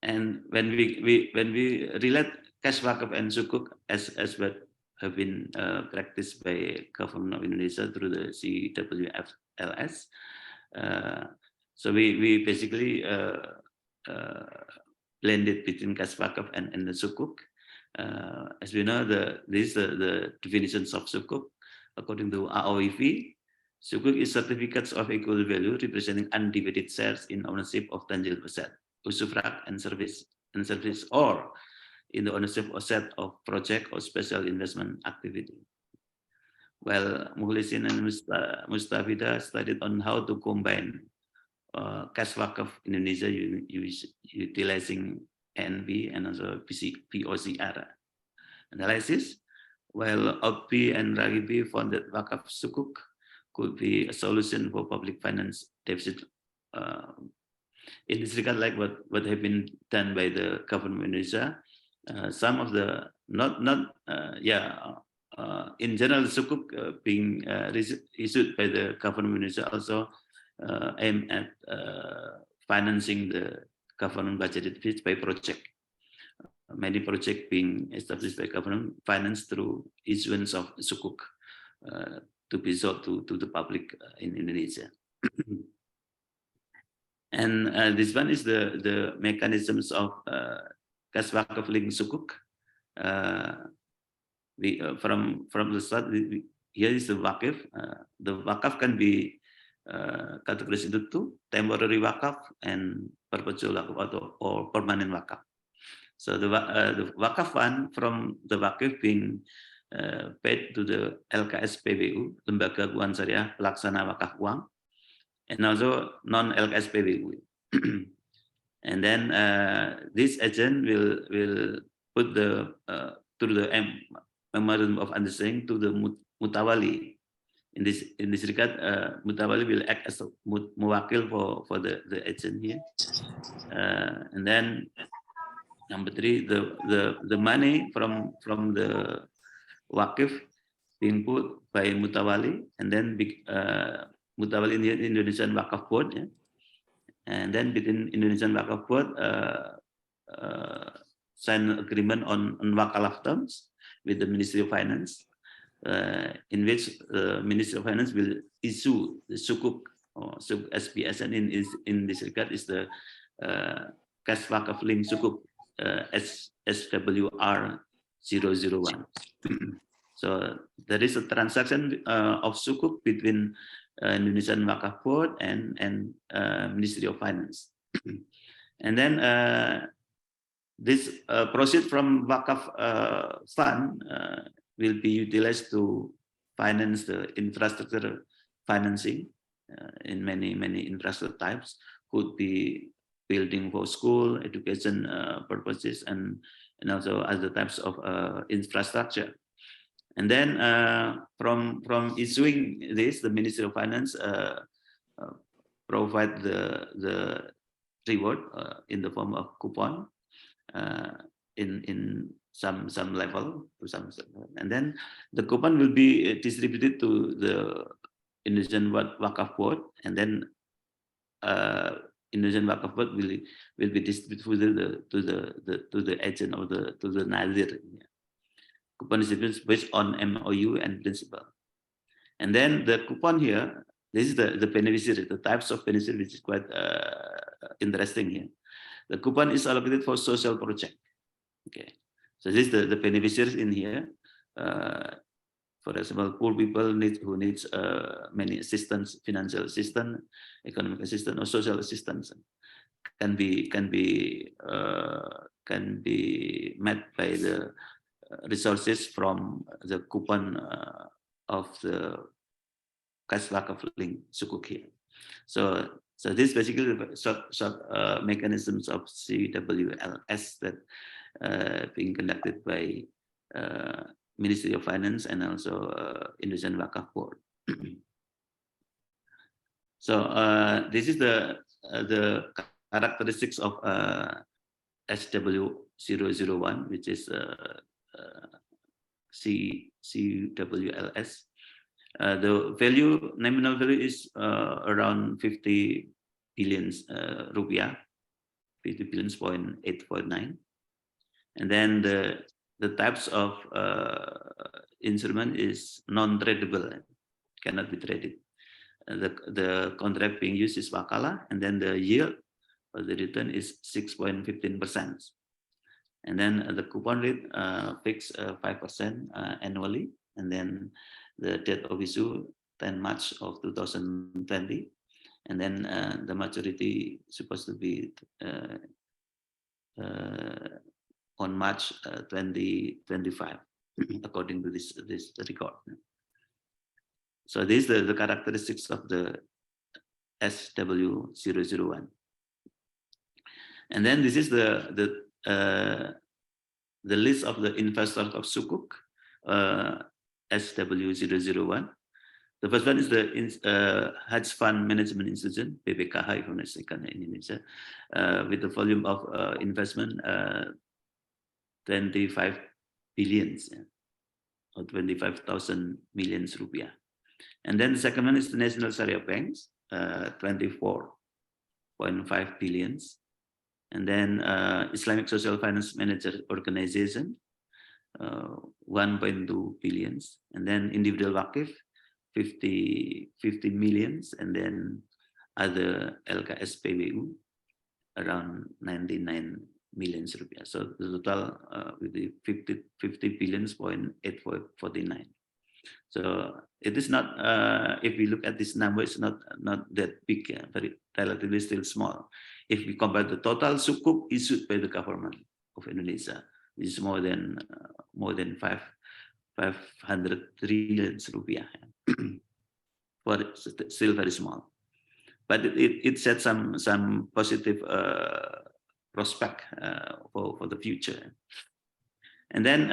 And when we relate cash waqf and sukuk as what have been practiced by government of Indonesia through the CWFLS, so we basically blended between cash waqf and the sukuk. As we know, this is the definitions of sukuk according to AOIV. Sukuk is certificates of equal value representing undivided shares in ownership of tangible asset, usufruct and service, or in the ownership or set of project or special investment activity. Well, Mukhlisin and Mustafida studied on how to combine cash waqf in Indonesia utilizing NB and also POCR analysis, while Oppi and Ragibi found that waqf sukuk could be a solution for public finance deficit. In this regard, like what have been done by the government of Indonesia, some of the in general, sukuk being issued by the government of Indonesia also aim at financing the government budgeted fees by project. Many projects being established by government financed through issuance of sukuk to be sold to the public in Indonesia. And this one is the mechanisms of cash waqf link sukuk. From the start, here is the waqf. The waqf can be categorized into 2: temporary waqf and perpetual waqf or permanent waqf. So the waqf fund from the waqf being paid to the LKS PBU, Lembaga Keuangan Syariah Pelaksana Wakaf Uang, and also non-LKS PBU. And then this agent will put through the memorandum of understanding to the mutawali. In this regard, mutawali will act as a muwakil for the agent here. And then number 3, the money from the waqf being put by Mutawali, and then Mutawali in the Indonesian Waqf Board, yeah? And then between Indonesian Waqf Board sign an agreement on Waqf terms with the Ministry of Finance, in which the Ministry of Finance will issue the sukuk or SPS, and in this regard is the cash Waqf link sukuk SWR 001. So there is a transaction of sukuk between Indonesian Waqf Board and Ministry of Finance, and then this proceed from Waqf fund will be utilized to finance the infrastructure financing in many infrastructure types. Could be building for school, education purposes, and also other types of infrastructure. And then from issuing this, the Ministry of Finance provide the reward in the form of coupon in some level to some, and then the coupon will be distributed to the Indonesian Waqf Board, and then Indonesian Waqf Board will be distributed to the agent or to the Nazir. Coupon distribution based on MOU and principle. And then the coupon here, this is the beneficiary, the types of beneficiary, which is quite interesting here. The coupon is allocated for social project. Okay, so this is the beneficiaries in here. For example, poor people who needs many assistance, financial assistance, economic assistance, or social assistance can be met by the resources from the coupon of the cash Waqf link sukuk here. So this basically the short mechanisms of CWLS that being conducted by Ministry of Finance and also Indonesian Waqf Board. So this is the characteristics of SW001, which is CWLS. The value, nominal value is around 50 billion rupiah, 50 billions 8.9. And then the types of instrument is non-tradable, cannot be traded. The contract being used is wakala, and then the yield for the return is 6.15%. And then the coupon rate fixed 5% annually, and then the date of issue 10 March of 2020, and then the maturity supposed to be on March 2025, according to this record. So these are the characteristics of the SW001. And then this is the list of the investors of sukuk SW001. The first one is the hedge fund management institution (BPKH) if I'm not mistaken in Indonesia, with the volume of investment 25 billions, or 25,000 millions rupiah. And then the second one is the National Syariah Banks, 24.5 billions. And then Islamic Social Finance Manager Organization, 1.2 billions. And then individual Waqf, 50 millions. And then other LKS PBU, around 99 millions rupiah. So the total with the 50 billions 849. So it is not, if we look at this number, it's not that big, very relatively still small. If we compare the total sukuk issued by the government of Indonesia, which is more than 500 trillion rupiah, but still very small. But it set some positive prospect for the future. And then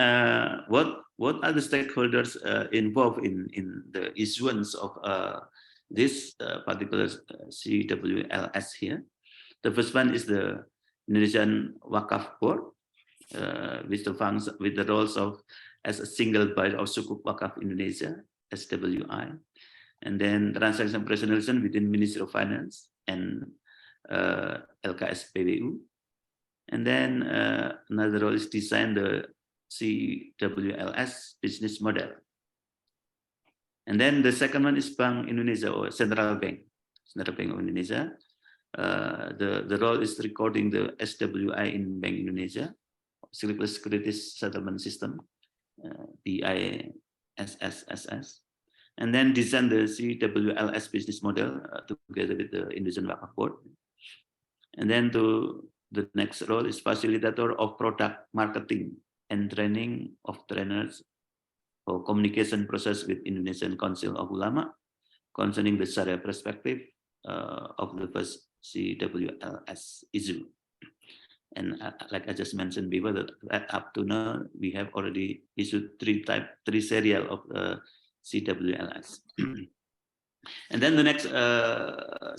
what are the stakeholders involved in the issuance of this particular CWLS here? The first one is the Indonesian Waqf Board, with the roles of as a single body of Sukuk Waqf Indonesia, SWI, and then transaction personalization within Ministry of Finance and LKS PBU. And then another role is design the CWLS business model. And then the second one is Bank Indonesia or Central Bank of Indonesia. The role is recording the SWI in Bank Indonesia, Securities Settlement System, BISSSS. And then design the CWLS business model together with the Indonesian Waqf Board. And then the next role is facilitator of product marketing and training of trainers for communication process with Indonesian Council of Ulama concerning the Sharia perspective of the first CWLS issue. And like I just mentioned before, that up to now we have already issued three serial of CWLS. And then the next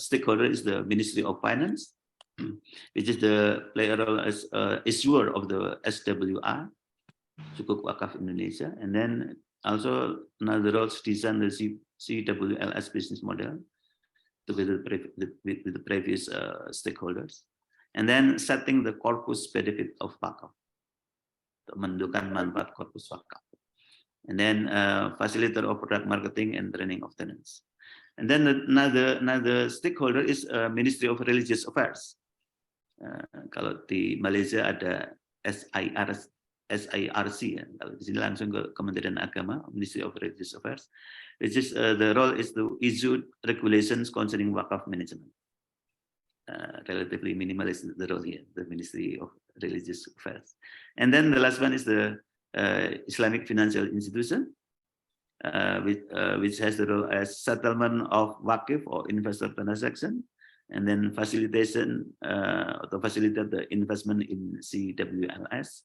stakeholder is the Ministry of Finance, which is the player role as issuer of the SWI, Sukuk Waqf Indonesia. And then also another role is design the CWLS business model together with the previous stakeholders. And then setting the corpus benefit of Waqf, menentukan manfaat corpus Waqf. And then facilitator of product marketing and training of tenants. And then another stakeholder is Ministry of Religious Affairs. Kalau di Malaysia ada SIRC, ya. Kalau di sini langsung ke Kementerian Agama, Ministry of Religious Affairs, which is the role is to issue regulations concerning Waqf management. Relatively minimalist the role here, the Ministry of Religious Affairs. And then the last one is the Islamic Financial Institution, which has the role as settlement of Waqf or investor transaction, and then facilitation to facilitate the investment in CWLS,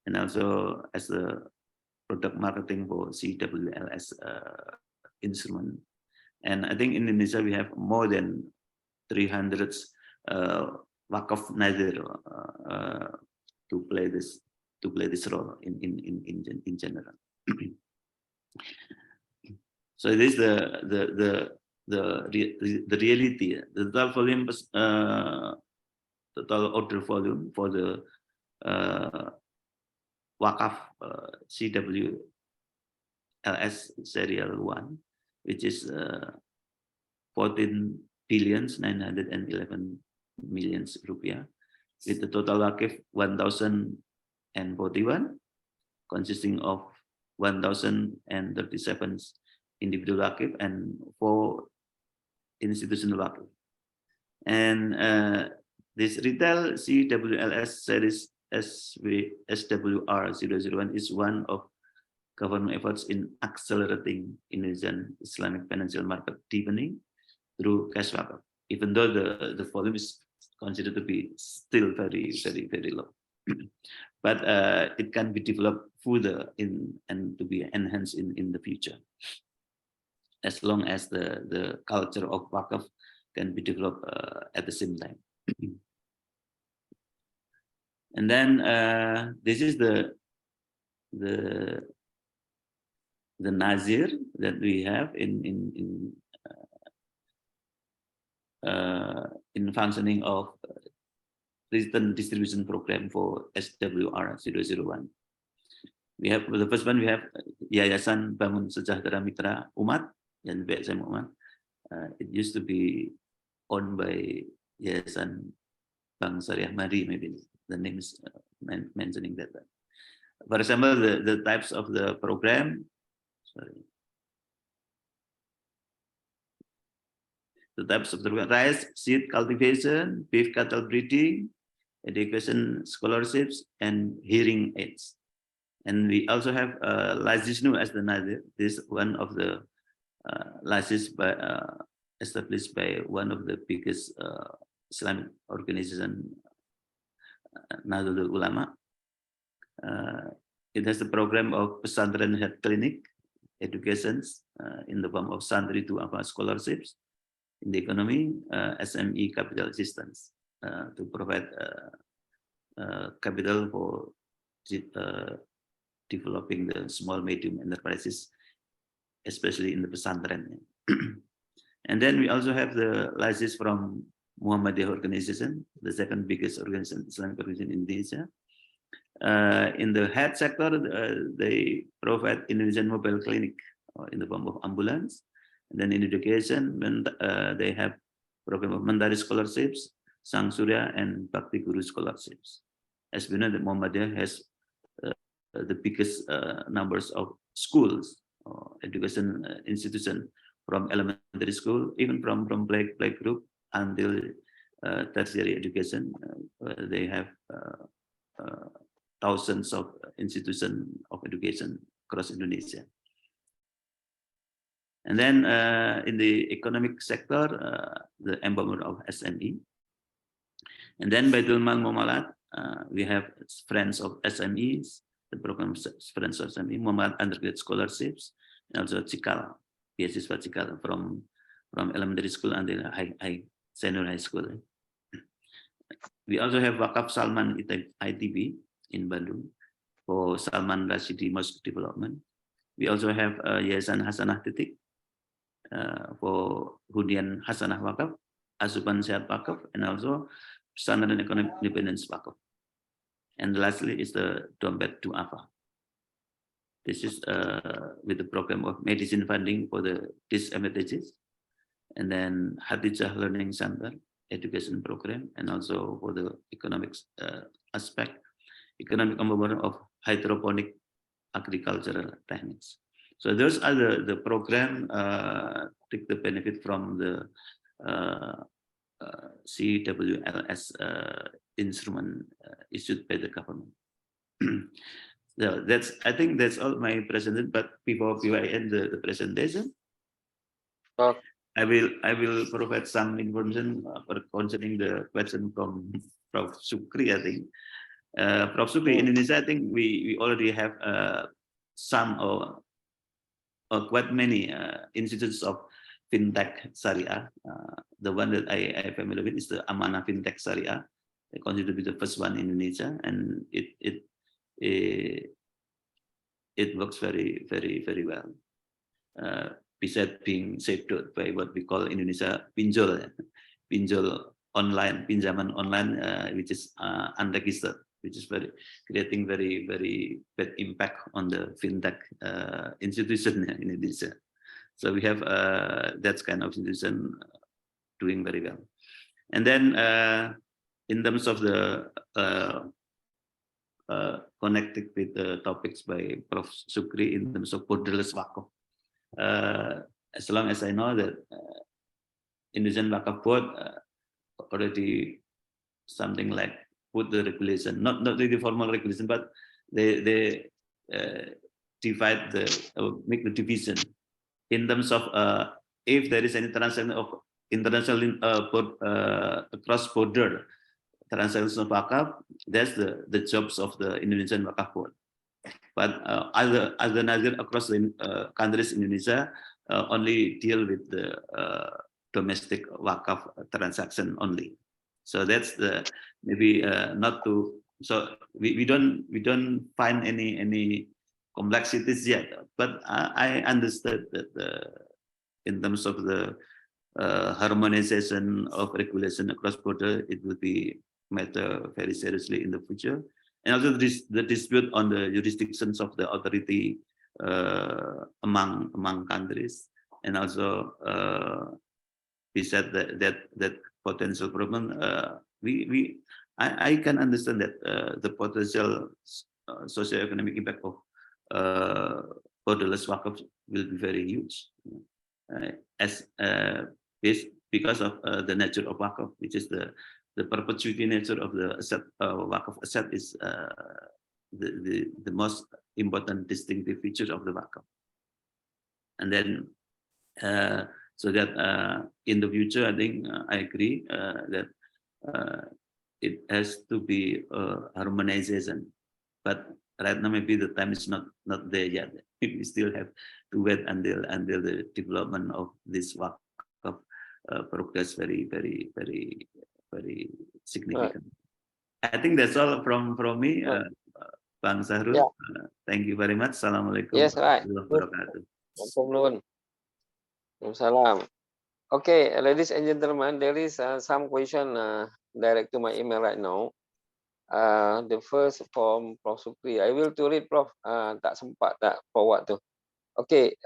and also as the product marketing for CWLS instrument. And I think in Indonesia we have more than 300 Waqf Nadir to play this role in general. So this is the reality. The total volume, total order volume for the Waqf CWLS serial 1, which is 14,911 million rupiah, with the total Waqf 1,041, consisting of 1,037 individual Waqf and 4 institutional Waqf. And this retail CWLS series SWR001 is one of government efforts in accelerating Indonesian Islamic financial market deepening through cash Waqf, even though the volume is considered to be still very low. But it can be developed further and to be enhanced in the future, as long as the culture of Waqf can be developed at the same time. And then this is the Nazir that we have in functioning of return distribution program for SWR001. We have the first one. We have Yayasan Bangun Sejahtera Mitra Umat, yang BSM Umat. It used to be owned by Yayasan Bank Syariah Mari, maybe the name is mentioning that. For example, the types of the program. Sorry. The types of the program: rice, seed cultivation, beef cattle breeding, education scholarships, and hearing aids. And we also have Lazisnu as the Nazir. This is one of the license established by one of the biggest Islamic organization, Nahdlatul Ulama. It has the program of Pesantren Health Clinic, educations in the form of santri to scholarships in the economy, SME capital assistance to provide capital for developing the small medium enterprises, especially in the pesantren. And then we also have the license from Muhammadiyah organization, the second biggest organization, Islamic organization in Indonesia. In the health sector, they provide Indonesian mobile clinic in the form of ambulance. And then in education, when they have program of Mandari scholarships, Sang Surya, and Bhakti Guru scholarships. As we know, that Muhammadiyah has the biggest numbers of schools, education institution, from elementary school, even from playgroup until tertiary education. They have thousands of institutions of education across Indonesia. And then in the economic sector, the empowerment of SME. And then by Baitul Muamalat, we have Friends of SMEs, the program Friends of SME, Muamalat undergraduate scholarships, and also Cikal, beasiswa Cikal from elementary school until senior high school. We also have Waqf Salman ITB in Bandung for Salman Rashidi Mosque development. We also have Yayasan Hasanah Titik for Hudian Hasanah Waqf, Asupan Sehat Waqf, and also Standard and Economic Independence Waqf. And lastly is the Dompet Du'afa. This is with the program of medicine funding for the disadvantages, and then Hadijah Learning Center education program, and also for the economics aspect, economic empowerment of hydroponic agricultural techniques. So those are the program take the benefit from the CWLS instrument issued by the government. So I think that's all my presentation. But before I end the presentation, I will provide some information concerning the question from Prof. Sukri. I think Prof. Sukri, in Indonesia, I think we already have some or quite many institutes of Fintech Syariah. The one that I am familiar with is the Amanah Fintech Syariah. They consider to be the first one in Indonesia, and it works very, very, very well. Besides being saved by what we call Indonesia pinjol, pinjol online, pinjaman online, which is unregistered, which is creating very, very bad impact on the fintech institution in Indonesia. So we have that kind of institution doing very well. And then in terms of the connected with the topics by Prof. Sukri in terms of borderless Waqf. As long as I know that Indonesian Waqf Board already something like put the regulation, not really formal regulation, but they divide make the division in terms of if there is any transaction of international cross-border transaction of Waqf, that's the jobs of the Indonesian Waqf Board. But other across the countries in Indonesia only deal with the domestic Waqf transaction only. So that's the maybe not to. So we don't find any complexities yet. But I understood that in terms of the harmonization of regulation across border, it will be matter very seriously in the future. And also the dispute on the jurisdictions of the authority among countries, and also we said that potential problem. I can understand that the potential socio-economic impact of borderless Waqf will be very huge, because of the nature of Waqf, which is the perpetuity nature of the asset. Waqf asset is the most important distinctive feature of the Waqf. And then so that in the future, I think I agree that it has to be harmonization, but right now maybe the time is not there yet. We still have to wait until the development of this Waqf progress very, very, very, very significant. I think that's all from me. Bang Sahrul. Yeah. Thank you very much. Assalamualaikum Yes, right. warahmatullahi wabarakatuh. Waalaikumsalam. Okay, ladies and gentlemen, there is some question direct to my email right now. The first from Prof. Sukri. I will to read, Prof. Tak sempat tak forward tu. Okay,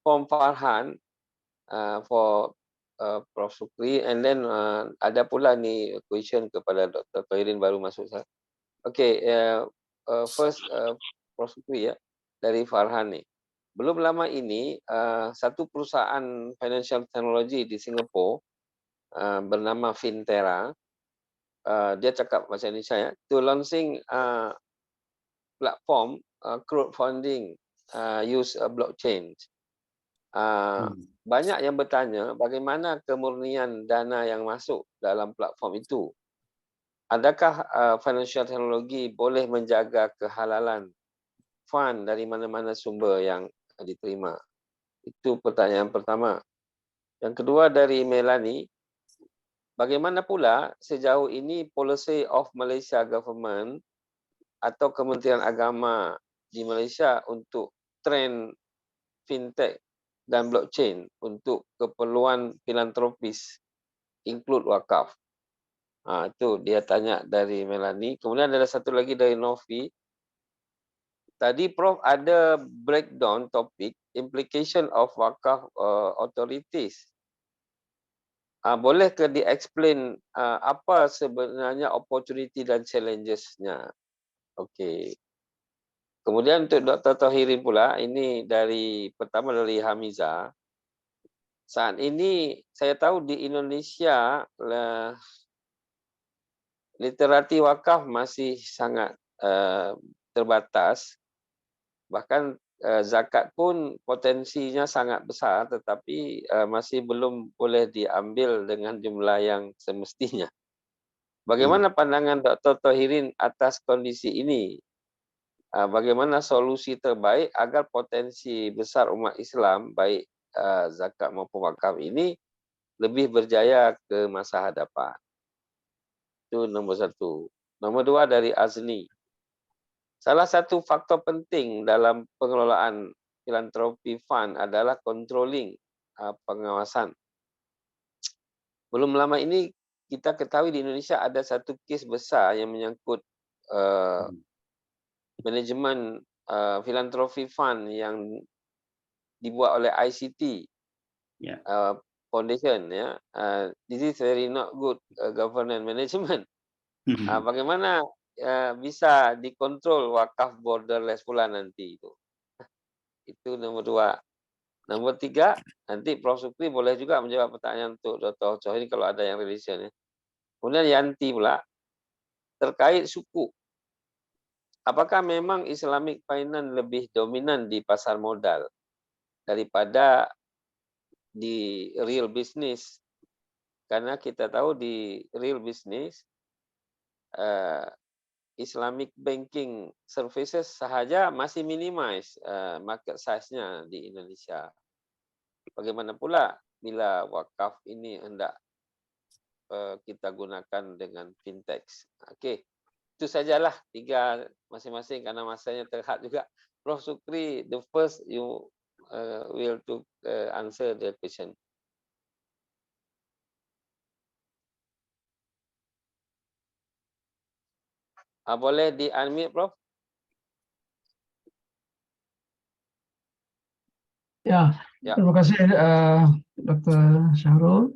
from Farhan for Prof. Sukri, and then ada pula ni question kepada Dr. Tohirin baru masuk. Okay, first Prof. Sukri ya, dari Farhan ni. Belum lama ini, satu perusahaan financial technology di Singapura bernama Fintech, dia cakap bahasa Indonesia ya, to launching platform crowdfunding use blockchain. Banyak yang bertanya bagaimana kemurnian dana yang masuk dalam platform itu. Adakah financial technology boleh menjaga kehalalan fund dari mana-mana sumber yang diterima? Itu pertanyaan pertama. Yang kedua dari Melanie, bagaimana pula sejauh ini policy of Malaysia government atau Kementerian Agama di Malaysia untuk trend fintech dan blockchain untuk keperluan filantropis, include Waqf? Itu dia tanya dari Melanie. Kemudian ada satu lagi dari Novi. Tadi Prof ada breakdown topik implication of Waqf authorities. Boleh ke di-explain apa sebenarnya opportunity dan challenges-nya? Okey. Kemudian untuk Dr. Tohirin pula, ini dari pertama dari Hamiza. Saat ini saya tahu di Indonesia literati wakaf masih sangat terbatas. Bahkan zakat pun potensinya sangat besar, tetapi masih belum boleh diambil dengan jumlah yang semestinya. Bagaimana pandangan Dr. Tohirin atas kondisi ini? Bagaimana solusi terbaik agar potensi besar umat Islam, baik zakat maupun wakaf ini, lebih berjaya ke masa hadapan? Itu nombor satu. Nombor dua dari Azni. Salah satu faktor penting dalam pengelolaan filantropi fund adalah controlling, pengawasan. Belum lama ini kita ketahui di Indonesia ada satu kes besar yang menyangkut manajemen filantropi fund yang dibuat oleh ICT Foundation. Ya, this is very not good governance management. Bagaimana bisa dikontrol wakaf borderless pula nanti itu. Itu nombor dua. Nombor tiga, nanti Prof. Sukri boleh juga menjawab pertanyaan untuk Dr. Choh ini kalau ada yang relation. Kemudian Yanti pula, terkait suku. Apakah memang Islamic Finance lebih dominan di pasar modal daripada di real business? Karena kita tahu di real business, Islamic banking services sahaja masih minimize market size-nya di Indonesia. Bagaimana pula bila wakaf ini hendak kita gunakan dengan fintech? Okey, itu sajalah tiga masing-masing karena masanya terhad juga. Prof. Sukri, the first you will to answer the question. Boleh di-unmute, Prof? Ya, terima kasih Dr. Syahrul.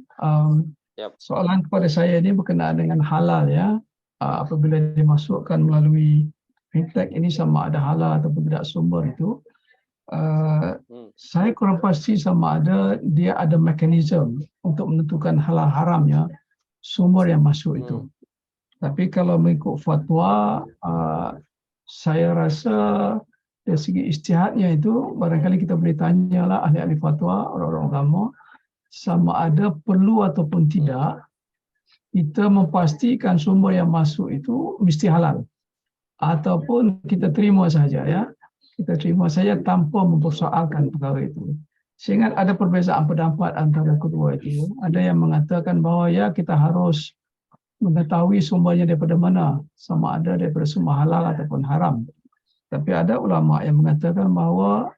Soalan kepada saya ini berkenaan dengan halal ya. Apabila dimasukkan melalui fintech ini sama ada halal ataupun tidak sumber itu. Saya kurang pasti sama ada dia ada mekanisme untuk menentukan halal haramnya sumber yang masuk itu. Tapi kalau mengikut fatwa, saya rasa dari segi ijtihadnya itu barangkali kita boleh tanyalah ahli-ahli fatwa, orang-orang agama, sama ada perlu ataupun tidak kita memastikan sumber yang masuk itu mesti halal ataupun kita terima saja ya. Kita terima saja tanpa mempersoalkan perkara itu. Sehingga ada perbezaan pendapat antara kedua itu. Ada yang mengatakan bahawa ya kita harus mengetahui sumbernya daripada mana, sama ada daripada sumber halal ataupun haram. Tapi ada ulama yang mengatakan bahawa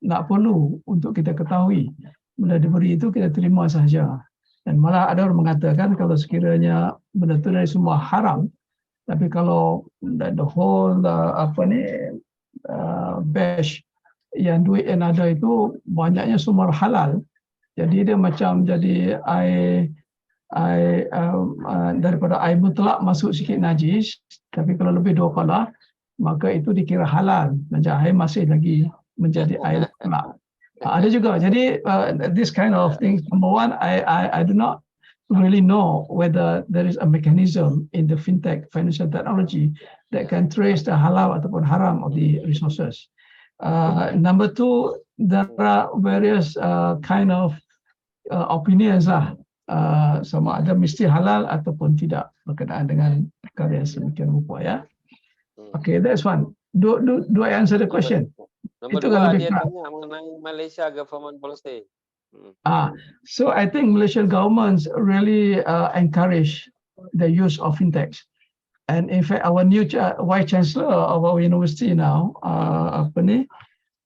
tak perlu untuk kita ketahui. Benda diberi itu kita terima sahaja. Dan malah ada orang mengatakan kalau sekiranya benda itu dari sumber haram, tapi kalau the whole batch yang duit yang ada itu banyaknya sumber halal, jadi dia macam jadi air daripada air mutlak masuk sikit najis, tapi kalau lebih 2 palah maka itu dikira halal, macam air masih lagi menjadi air mutlak. Ada juga. Jadi this kind of things. Number one, I do not really know whether there is a mechanism in the fintech financial technology that can trace the halal ataupun haram of the resources. Number two, there are various kind of opinions lah. Sama ada mesti halal ataupun tidak berkenaan dengan perkara yang sedemikian rupa ya. Okay, that's one. Do I answer the question? Nombor Itu dua, lebih dia kurang. tanya mengenai Malaysia government policy. So I think Malaysian governments really encourage the use of fintechs. And in fact, our new Vice Chancellor of our university now,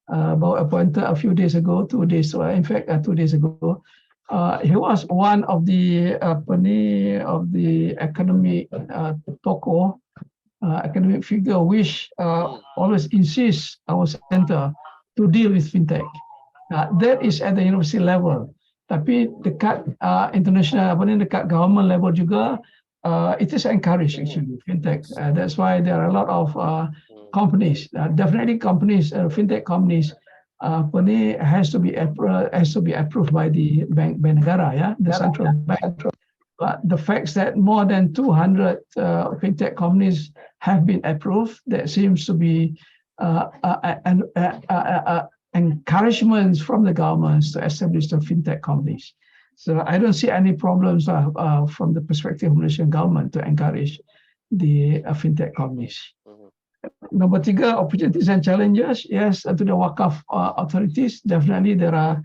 appointed a few days ago, 2 days, in fact, 2 days ago, he was one of the academic tokoh, academic figure which always insists our center to deal with fintech. That is at the university level. Tapi dekat international, dekat government level juga, it is encouraged actually, fintech. That's why there are a lot of companies, definitely companies, fintech companies, has to be approved by the bank negara, yeah, the central bank. But the fact that more than 200 fintech companies have been approved, that seems to be encouragements from the governments to establish the fintech companies. So I don't see any problems from the perspective of Malaysian government to encourage the fintech companies. Number 3, opportunities and challenges. Yes, to the Waqf authorities, definitely there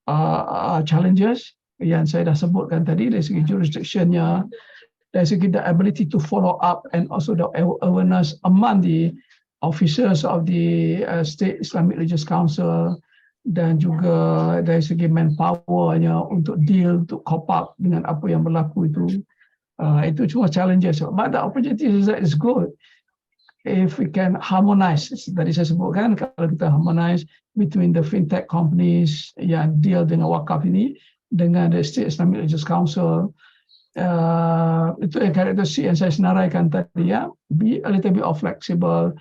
are challenges yang saya dah sebutkan tadi, dari segi jurisdictionnya, dari segi the ability to follow up and also the awareness among the officers of the State Islamic Religious Council, dan juga dari segi manpowernya untuk deal, untuk cope up dengan apa yang berlaku itu. Itu cuma challenges. But the opportunities is good if we can harmonize. Tadi saya sebutkan, kalau kita harmonize between the fintech companies yang deal dengan wakaf ini dengan the State Islamic Religious Council, itu karakteristik yang saya senaraikan tadi ya, be a little bit of flexible,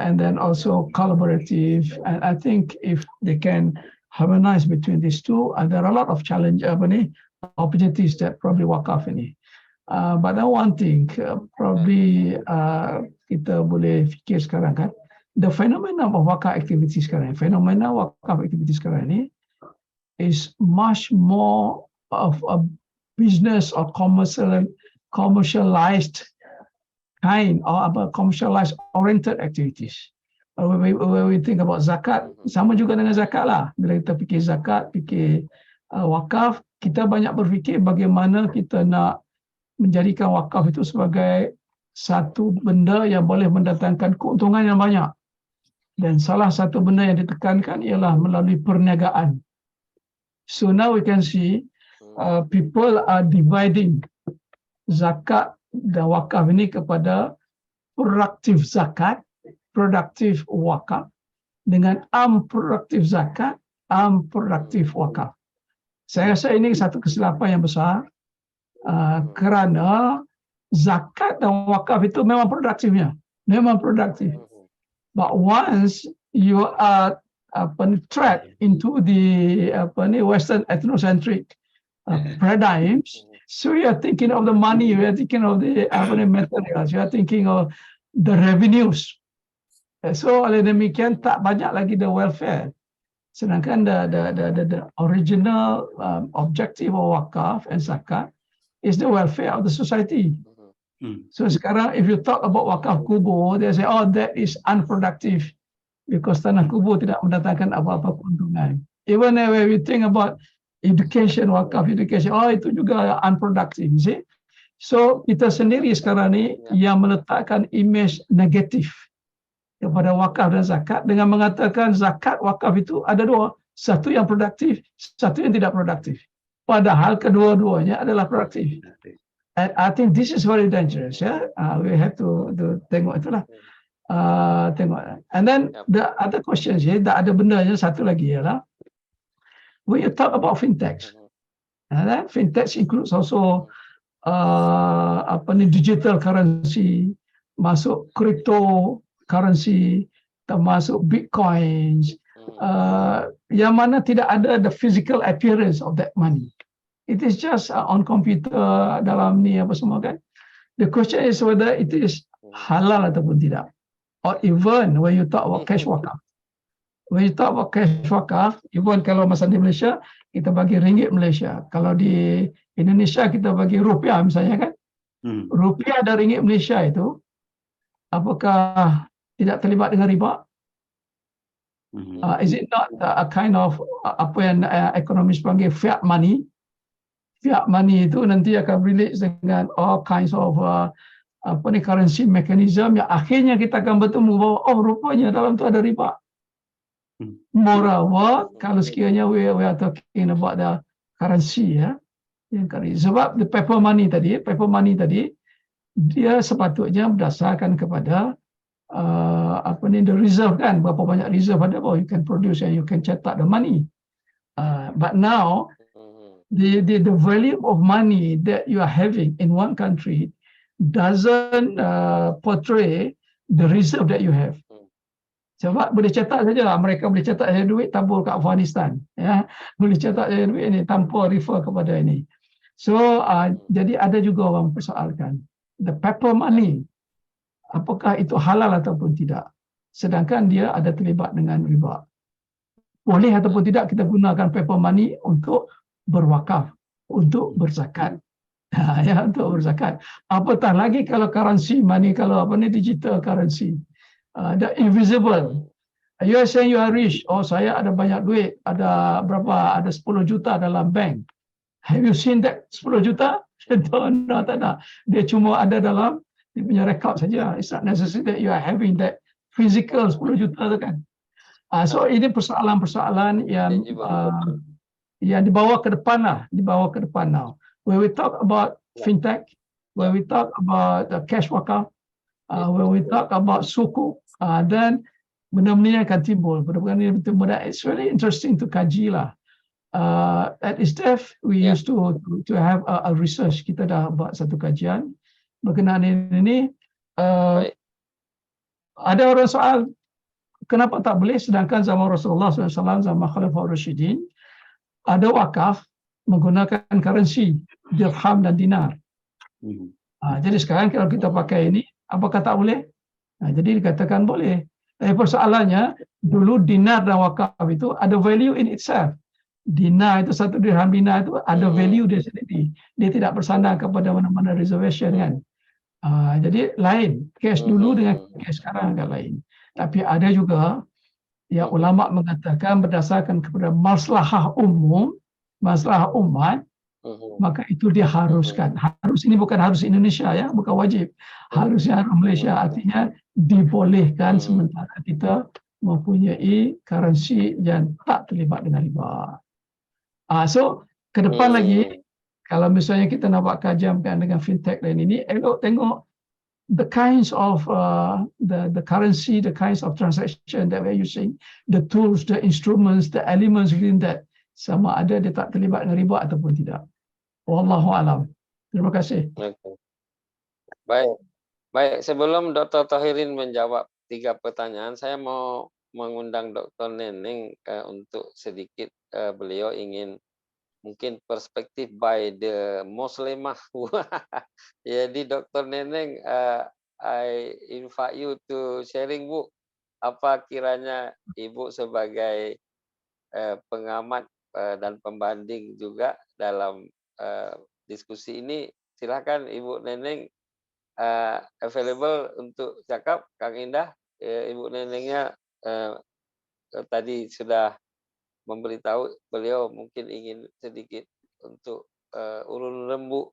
and then also collaborative. And I think if they can harmonize between these two, there are a lot of opportunities that probably wakaf ini. But that one thing, probably kita boleh fikir sekarang kan, the phenomena of wakaf activity sekarang, ini is much more of a business or commercialized kind, or about commercialized oriented activities. When we think about zakat, sama juga dengan zakat lah. Bila kita fikir zakat, fikir wakaf, kita banyak berfikir bagaimana kita nak menjadikan wakaf itu sebagai satu benda yang boleh mendatangkan keuntungan yang banyak. Dan salah satu benda yang ditekankan ialah melalui perniagaan. So now we can see people are dividing zakat dan wakaf ini kepada produktif zakat, produktif wakaf, dengan unproduktif zakat, unproduktif wakaf. Saya rasa ini satu kesilapan yang besar, kerana zakat dan wakaf itu memang produktifnya, memang produktif. But once you are trapped into the Western ethnocentric paradigms, so you are thinking of the money, you are thinking of the materials, you are thinking of the revenues. So oleh demikian tak banyak lagi the welfare. Sedangkan the original objective of wakaf and zakat is the welfare of the society. So sekarang if you talk about wakaf kubur, they say, oh, that is unproductive because tanah kubur tidak mendatangkan apa-apa keuntungan. Even when we think about education, wakaf education, oh itu juga unproductive, you see. So kita sendiri sekarang ni yang meletakkan image negatif kepada wakaf dan zakat dengan mengatakan zakat wakaf itu ada dua, satu yang produktif, satu yang tidak produktif. Padahal kedua-duanya adalah produktif. And I think this is very dangerous. Yeah, we have to tengok itulah. Tengok. And then the other question je, tak ada bendanya satu lagi ialah when you talk about fintech, fintech includes also digital currency, masuk cryptocurrency, termasuk bitcoins, yang mana tidak ada the physical appearance of that money. It is just on computer dalam ni apa semua kan. The question is whether it is halal ataupun tidak. Or even when you talk about cash wakaf. When you talk about cash wakaf, even kalau masa di Malaysia, kita bagi ringgit Malaysia. Kalau di Indonesia, kita bagi rupiah misalnya kan. Rupiah dan ringgit Malaysia itu, apakah tidak terlibat dengan riba? Is it not a kind of, apa yang ekonomis panggil fiat money? Fiat money itu nanti akan relate dengan all kinds of currency mechanism yang akhirnya kita akan bertemu bahawa oh rupanya dalam tu ada riba. Moreover, kalau sekiranya we are talking about the currency ya, yang currency. Sebab the paper money tadi dia sepatutnya berdasarkan kepada the reserve kan, berapa banyak reserve ada, you can produce and you can cetak the money. But now the value of money that you are having in one country doesn't portray the reserve that you have. Sebab boleh cetak saja, mereka boleh cetak saja duit tabur kat Afghanistan, ya, boleh cetak saja duit ini tanpa refer kepada ini. So jadi ada juga orang persoalkan the paper money, apakah itu halal ataupun tidak, sedangkan dia ada terlibat dengan riba. Boleh ataupun tidak kita gunakan paper money untuk berwakaf, untuk berzakat. Ya, untuk berzakat. Apatah lagi kalau currency money, kalau digital currency, the invisible. You are saying you are rich. Oh, saya ada banyak duit, ada berapa? Ada 10 juta dalam bank. Have you seen that 10 juta? No, tak ada. Dia cuma ada dalam dia punya rekod saja. It's not necessary that you are having that physical 10 juta tu kan. So ini persoalan-persoalan yang dibawa ke depan lah, now. When we talk about fintech, when we talk about cash wakaf, when we talk about suku, then benda-benda akan timbul. Benda-benda timbul. It's really interesting to kaji lah. At ISTEF, we used to have a research. Kita dah buat satu kajian berkenaan ini. Ada orang soal kenapa tak boleh, sedangkan zaman Rasulullah SAW, zaman Khalifah Rashidin, ada wakaf menggunakan currency dirham dan dinar. Jadi sekarang kalau kita pakai ini, apakah tak boleh? Jadi dikatakan boleh. Persoalannya, dulu dinar dan wakaf itu ada value in itself. Dinar itu, satu dirham dinar itu ada value dia sendiri. Dia tidak bersandar kepada mana-mana reservation kan. Jadi lain. Cash dulu dengan cash sekarang agak lain. Tapi ada juga yang ulama mengatakan berdasarkan kepada maslahah umum, maslahah umat, maka itu diharuskan. Harus ini bukan harus Indonesia ya, bukan wajib. Harusnya harus Malaysia, artinya dibolehkan sementara kita mempunyai currency yang tak terlibat dengan riba. So ke depan lagi, kalau misalnya kita nak buat kajian dengan fintech dan ini, tengok the kinds of the currency, the kinds of transaction that we're using, the tools, the instruments, the elements within that, sama ada dia tak terlibat dengan riba ataupun tidak. Wallahu alam. Terima kasih. Okay. Baik. Sebelum Dr. Tahirin menjawab 3 pertanyaan, saya mau mengundang Dr. Neneng untuk sedikit beliau ingin mungkin perspektif by the Muslimah. Jadi Dr. Neneng, I invite you to sharing book. Apa kiranya Ibu sebagai pengamat dan pembanding juga dalam diskusi ini, silakan Ibu Neneng available untuk cakap. Kang Indah, Ibu Nenengnya tadi sudah memberitahu beliau mungkin ingin sedikit untuk ulun lembu.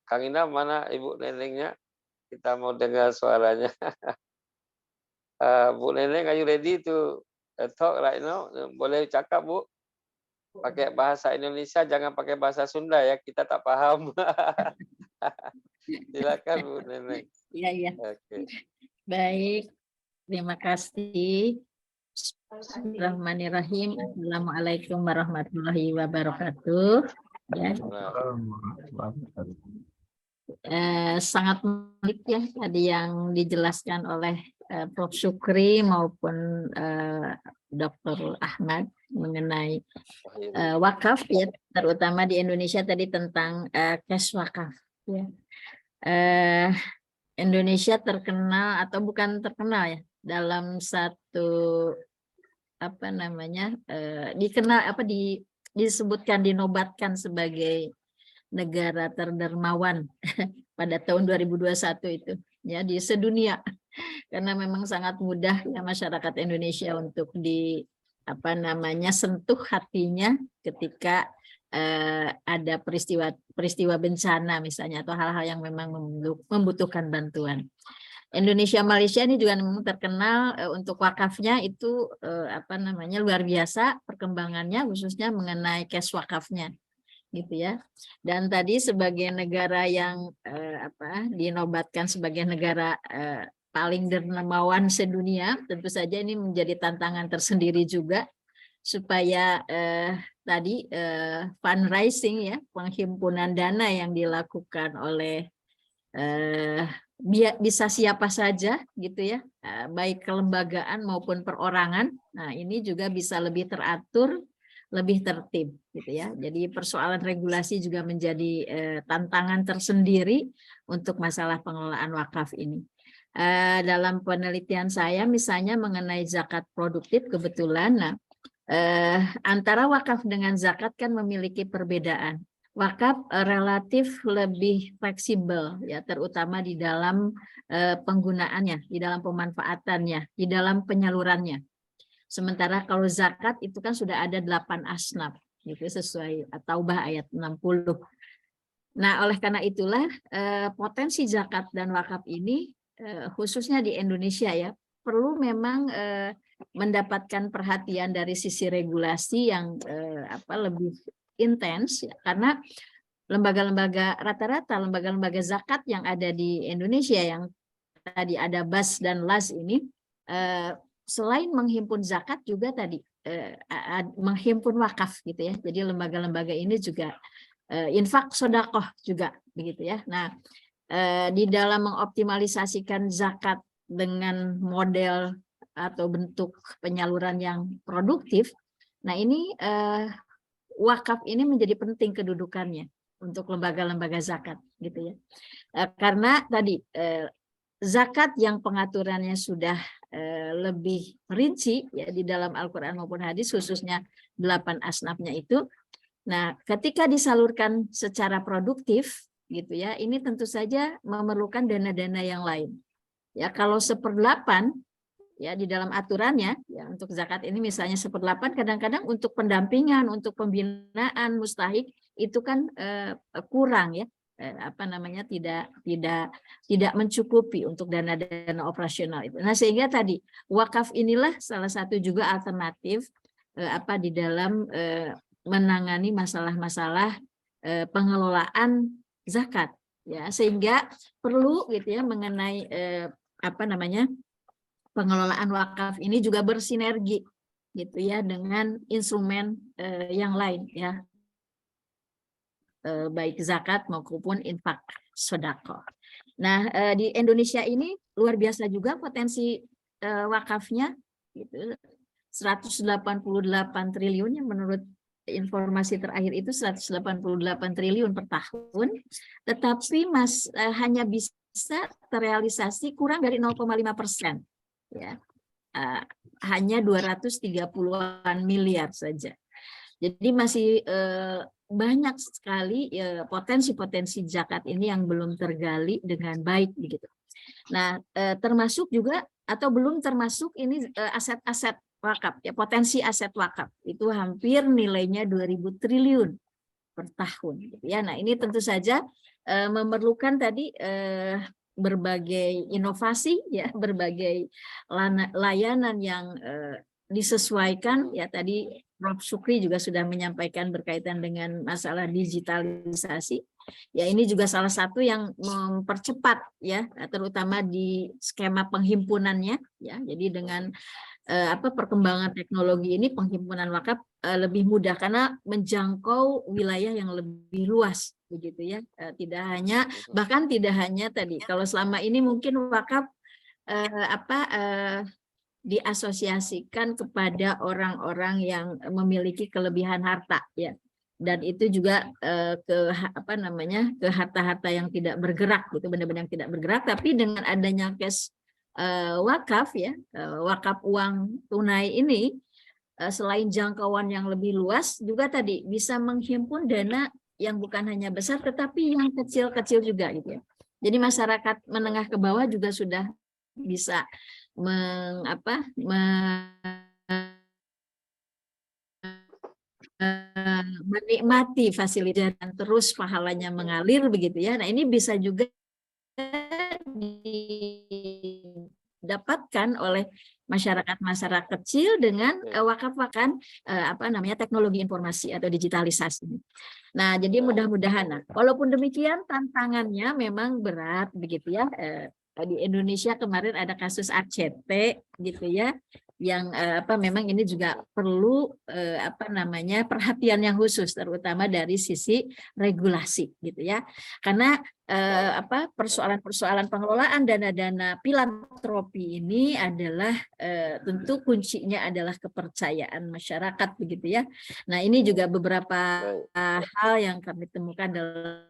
Kang Ina, mana Ibu Nenengnya? Kita mau dengar suaranya. Bu Neneng, are you ready to talk right now? Boleh cakap, Bu? Pakai bahasa Indonesia, jangan pakai bahasa Sunda ya, kita tak paham. Silakan Bu Neneng. Iya, iya. Oke. Baik, terima kasih. Bismillahirrahmanirrahim. Assalamualaikum warahmatullahi wabarakatuh. Ya, sangat menarik ya tadi yang dijelaskan oleh Prof. Syukri maupun Dr. Ahmad mengenai wakaf ya, terutama di Indonesia tadi tentang cash wakaf ya. Indonesia terkenal atau bukan terkenal ya dalam satu dikenal disebutkan dinobatkan sebagai negara terdermawan pada tahun 2021 itu ya di sedunia, karena memang sangat mudah ya masyarakat Indonesia untuk sentuh hatinya ketika ada peristiwa bencana misalnya atau hal-hal yang memang membutuhkan bantuan. Indonesia Malaysia ini juga memang terkenal untuk wakafnya itu luar biasa perkembangannya, khususnya mengenai cash wakafnya gitu ya. Dan tadi sebagai negara yang dinobatkan sebagai negara paling dermawan sedunia, tentu saja ini menjadi tantangan tersendiri juga supaya fundraising ya, penghimpunan dana yang dilakukan oleh bisa siapa saja gitu ya, baik kelembagaan maupun perorangan. Nah, ini juga bisa lebih teratur, lebih tertib gitu ya. Jadi persoalan regulasi juga menjadi tantangan tersendiri untuk masalah pengelolaan wakaf ini. Dalam penelitian saya misalnya mengenai zakat produktif, kebetulan antara wakaf dengan zakat kan memiliki perbedaan. Wakaf relatif lebih fleksibel ya, terutama di dalam penggunaannya, di dalam pemanfaatannya, di dalam penyalurannya. Sementara kalau zakat itu kan sudah ada 8 asnaf gitu sesuai Taubah ayat 60. Nah, oleh karena itulah potensi zakat dan wakaf ini khususnya di Indonesia ya perlu memang mendapatkan perhatian dari sisi regulasi yang lebih intens ya, karena rata-rata lembaga-lembaga zakat yang ada di Indonesia yang tadi ada BAS dan LAS ini selain menghimpun zakat juga tadi menghimpun wakaf gitu ya. Jadi lembaga-lembaga ini juga infak sedekah juga begitu ya. Nah, di dalam mengoptimalisasikan zakat dengan model atau bentuk penyaluran yang produktif, nah ini wakaf ini menjadi penting kedudukannya untuk lembaga-lembaga zakat gitu ya. Karena tadi zakat yang pengaturannya sudah lebih rinci ya di dalam Al-Qur'an maupun hadis, khususnya 8 asnafnya itu. Nah, ketika disalurkan secara produktif gitu ya, ini tentu saja memerlukan dana-dana yang lain. Ya, kalau 1/8 ya di dalam aturannya ya untuk zakat ini misalnya 1/8 kadang-kadang untuk pendampingan, untuk pembinaan mustahik itu kan kurang ya, tidak mencukupi untuk dana-dana operasional itu. Nah, sehingga tadi wakaf inilah salah satu juga alternatif di dalam menangani masalah-masalah pengelolaan zakat ya, sehingga perlu gitu ya mengenai pengelolaan wakaf ini juga bersinergi gitu ya dengan instrumen yang lain ya, baik zakat maupun infak sedekah. Nah, di Indonesia ini luar biasa juga potensi wakafnya gitu, 188 triliun yang menurut informasi terakhir itu 188 triliun per tahun, tetapi hanya bisa terrealisasi kurang dari 0,5%. Ya, hanya 230-an miliar saja. Jadi masih banyak sekali potensi-potensi zakat ini yang belum tergali dengan baik begitu. Nah, termasuk juga atau belum termasuk ini aset-aset wakaf ya, potensi aset wakaf itu hampir nilainya 2.000 triliun per tahun. Gitu ya. Nah ini tentu saja memerlukan tadi berbagai inovasi, ya, berbagai layanan yang disesuaikan. Ya tadi Prof. Sukri juga sudah menyampaikan berkaitan dengan masalah digitalisasi. Ya ini juga salah satu yang mempercepat, ya, terutama di skema penghimpunannya. Ya, jadi dengan perkembangan teknologi ini penghimpunan wakaf lebih mudah karena menjangkau wilayah yang lebih luas, begitu ya. Bahkan tidak hanya tadi, kalau selama ini mungkin wakaf diasosiasikan kepada orang-orang yang memiliki kelebihan harta, ya, dan itu juga ke harta-harta yang tidak bergerak, gitu, benda-benda yang tidak bergerak. Tapi dengan adanya cash wakaf, ya, wakaf uang tunai ini, selain jangkauan yang lebih luas, juga tadi bisa menghimpun dana yang bukan hanya besar tetapi yang kecil-kecil juga, gitu ya. Jadi masyarakat menengah ke bawah juga sudah bisa menikmati fasilitas dan terus pahalanya mengalir, begitu ya. Nah ini bisa juga didapatkan oleh masyarakat kecil dengan wakaf-wakaf teknologi informasi atau digitalisasi. Nah, jadi mudah-mudahan. Walaupun demikian tantangannya memang berat, begitu ya. Di Indonesia kemarin ada kasus ACT, gitu ya, yang memang ini juga perlu perhatian yang khusus, terutama dari sisi regulasi, gitu ya. Karena persoalan-persoalan pengelolaan dana-dana filantropi ini adalah tentu kuncinya adalah kepercayaan masyarakat, begitu ya. Nah ini juga beberapa hal yang kami temukan dalam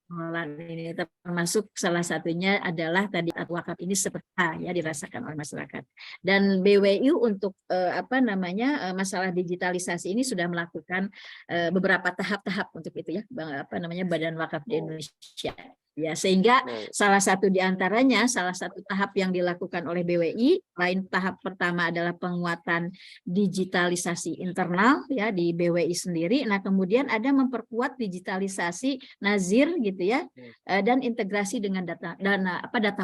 pengelolaan ini, termasuk salah satunya adalah tadi wakaf ini seperti ya dirasakan oleh masyarakat. Dan BWU untuk masalah digitalisasi ini sudah melakukan beberapa tahap-tahap untuk itu, ya, Badan Wakaf di Indonesia. Ya, sehingga salah satu tahap yang dilakukan oleh BWI, tahap pertama adalah penguatan digitalisasi internal, ya, di BWI sendiri. Nah, kemudian ada memperkuat digitalisasi nazir, gitu ya, dan integrasi dengan data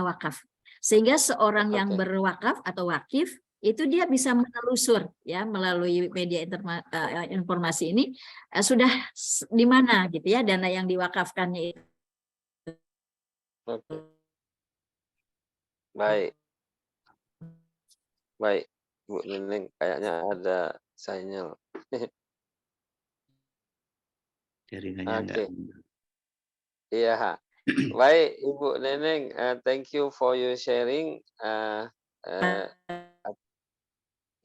wakaf. Sehingga seorang yang berwakaf atau wakif itu dia bisa menelusur, ya, melalui media informasi ini sudah di mana, gitu ya, dana yang diwakafkannya itu. Baik, Bu Neneng, kayaknya ada sinyal. Jaringannya Iya, baik Ibu Neneng, thank you for your sharing.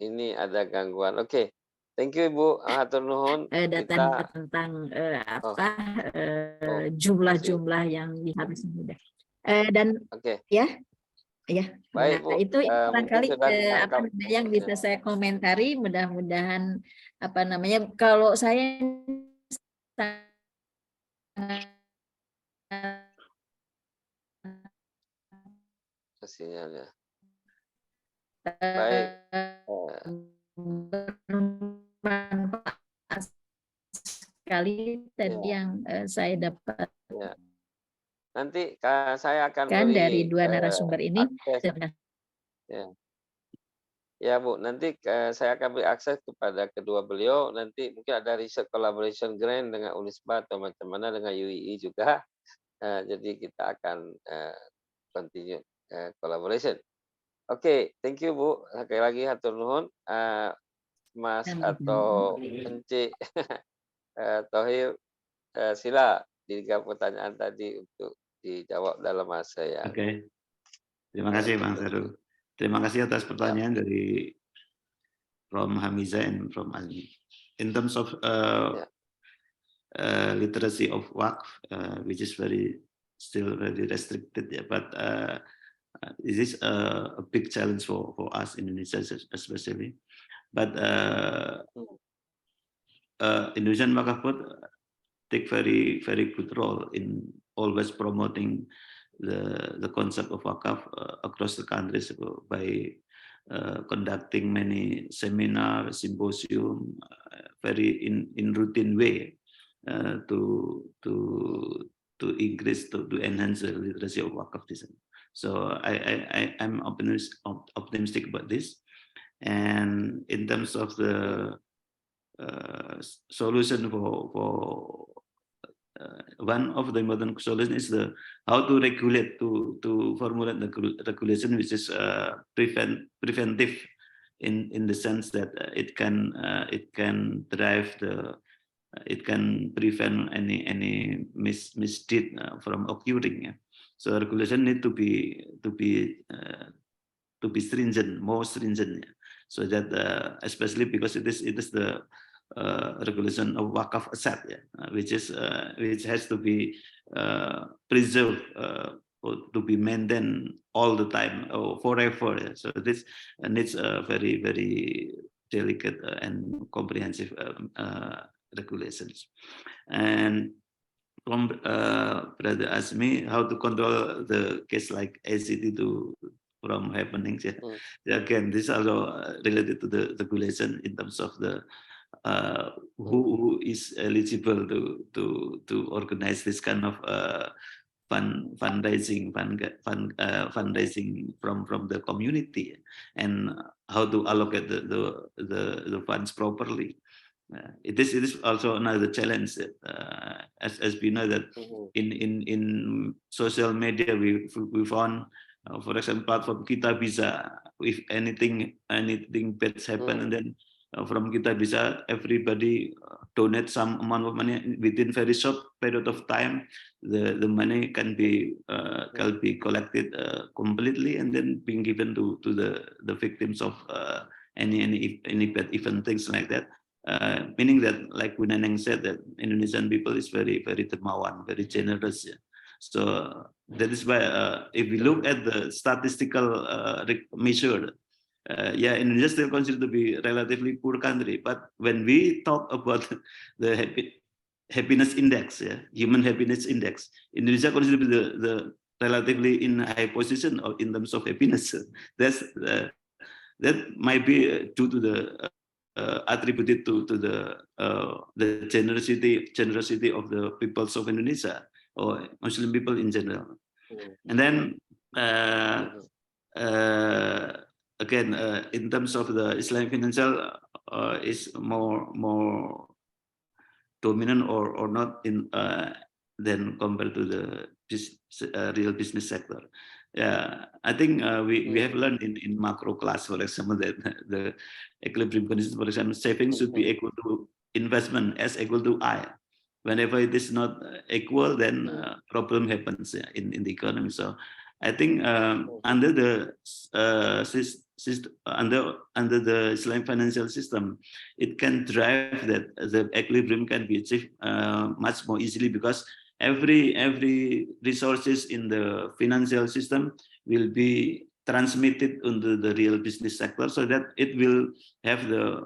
Ini ada gangguan. Oke, thank you Ibu. Hatur nuhun. Data tentang jumlah-jumlah yang harus mudah. Dan ya. Baik, nah, Bu. itu barangkali yang bisa saya komentari. Mudah-mudahan kalau saya sinyalnya. Baik. Bermanfaat sekali tadi yang saya dapat. Ya. Nanti saya akan beri dari dua narasumber ini. Ya Bu, nanti saya akan beri akses kepada kedua beliau. Nanti mungkin ada research collaboration grant dengan Unisba atau macam-mana dengan UII juga. Jadi kita akan continue collaboration. Oke, thank you Bu. Sekali lagi hatur nuhun. Mas atau Ence Thohir, sila tiga pertanyaan tadi untuk dijawab dalam masa yang. Oke. Terima kasih Bang Sarul. Terima kasih atas pertanyaan dari from Hamiza and from Ali. In terms of literacy of Waqf, which is still very restricted, but this is a big challenge for us in Indonesia especially. But Indonesian Waqf Board take very good role in always promoting the concept of Waqf across the countries by conducting many seminar, symposium, very in routine way to increase to enhance the literacy of Waqf design. So I'm optimistic about this. And in terms of the solution for one of the modern solution is the how to regulate to formulate the regulation which is preventive in the sense that it can drive the it can prevent any misdeed from occurring. Yeah. So regulation need to be stringent, more stringent, yeah. So that especially because it is the regulation of Waqf asset, yeah, which has to be preserved or to be maintained all the time or forever. Yeah. So this needs a very delicate and comprehensive regulations. And from Brother Asmi, how to control the case like ACT from happenings. Yeah. Again, this is also related to the regulation in terms of the who is eligible to organize this kind of fundraising from the community, and how to allocate the funds properly. It is also another challenge as we know that in social media we found for example platform Kita Bisa, if anything bad happen and then from Kita Bisa everybody donate some amount of money within very short period of time, the money can be collected completely and then being given to the victims of any bad event, things like that. Meaning that, like Bunaneng said, that Indonesian people is very dermawan, very generous. Yeah. So that is why if we look at the statistical measure, yeah, Indonesia still considered to be relatively poor country. But when we talk about the happiness index, yeah, human happiness index, Indonesia considered to be the relatively in high position or in terms of happiness. That might be due to the attributed to the generosity of the peoples of Indonesia or Muslim people in general. And then again, in terms of the Islamic financial is more dominant or not in than compared to the real business sector. Yeah, I think we have learned in macro class, for example, that the equilibrium condition, for example, savings should be equal to investment as equal to I. Whenever it is not equal, then problem happens in the economy. So I think under the under the Islamic financial system, it can drive that the equilibrium can be achieved much more easily because every resources in the financial system will be transmitted into the real business sector, so that it will have the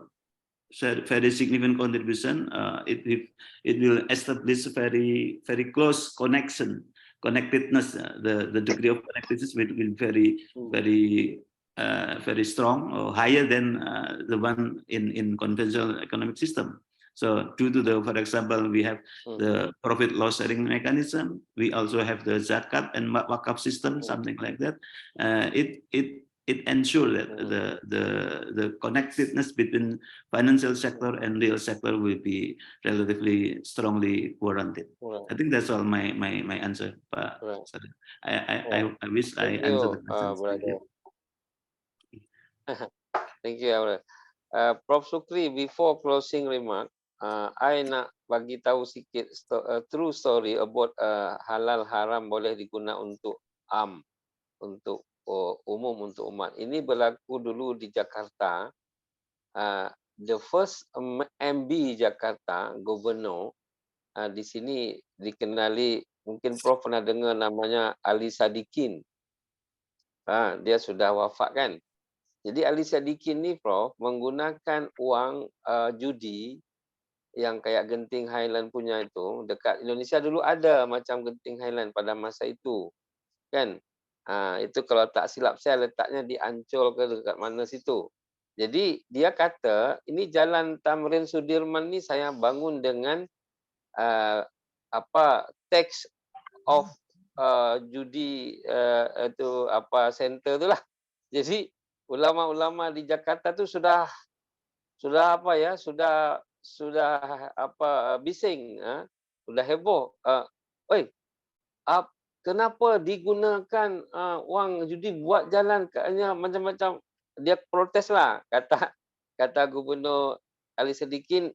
very significant contribution. It will establish very close connectedness. The degree of connectedness will be very strong or higher than the one in conventional economic system. So due to the, for example, we have the profit loss sharing mechanism. We also have the zakat and wakaf system, something like that. It ensures that the connectedness between financial sector and real sector will be relatively strongly warranted. I think that's all my answer, Pak. I wish I answered the question. Thank you, Aurel. Prof. Sukri, before closing remark, I nak bagi tahu sikit true story about halal haram boleh diguna untuk untuk umum, untuk umat. Ini berlaku dulu di Jakarta. The first MB Jakarta, Governor, di sini dikenali, mungkin Prof pernah dengar namanya Ali Sadikin. Dia sudah wafat kan. Jadi Ali Sadikin ni Prof menggunakan uang judi yang kayak Genting Highland punya itu. Dekat Indonesia dulu ada macam Genting Highland pada masa itu kan. Itu kalau tak silap saya letaknya di Ancol ke dekat mana situ. Jadi dia kata ini jalan Tamrin Sudirman ni saya bangun dengan tax of judi itu center tu lah. Jadi ulama-ulama di Jakarta tu sudah bising, sudah heboh. Kenapa digunakan wang judi buat jalan katanya macam-macam. Dia protes lah, kata Gubernur Ali Sadikin,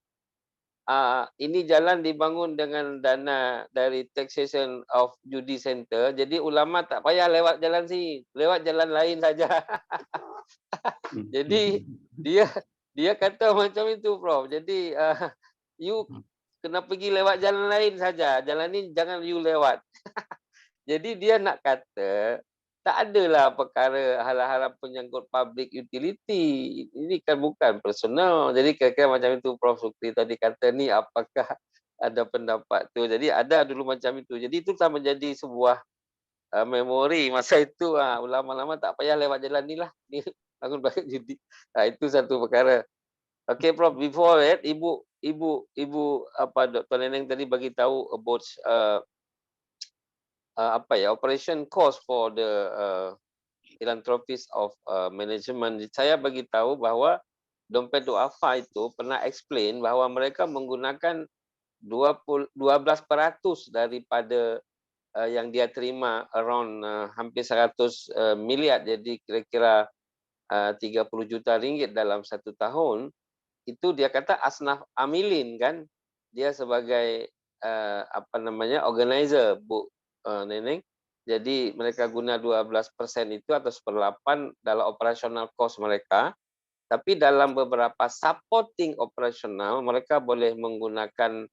ini jalan dibangun dengan dana dari taxation of judi center, jadi ulama tak payah lewat jalan sini, lewat jalan lain saja. Jadi dia kata macam itu, Prof. Jadi you kena pergi lewat jalan lain saja, jalan ni jangan you lewat. Jadi dia nak kata tak adalah perkara hal-hal penyangkut public utility. Ini kan bukan personal. Jadi kira-kira macam itu Prof Sukri tadi kata ni, apakah ada pendapat tu. Jadi ada dulu macam itu. Jadi itu telah menjadi sebuah memori masa itu. Ulama-ulama tak payah lewat jalan ni lah. Ni bangun pakai judi. Itu satu perkara. Okay Prof, before that Ibu Dr. Neneng tadi bagi tahu about operation cost for the philanthropist of management. Saya bagi tahu bahawa dompet duafa itu pernah explain bahawa mereka menggunakan 12% daripada yang dia terima, around hampir 100 miliar, jadi kira-kira 30 juta ringgit dalam satu tahun. Itu dia kata asnaf amilin kan, dia sebagai organizer, Bu Neneng. Jadi mereka guna 12% itu atau 1/8 dalam operational cost mereka. Tapi dalam beberapa supporting operational mereka boleh menggunakan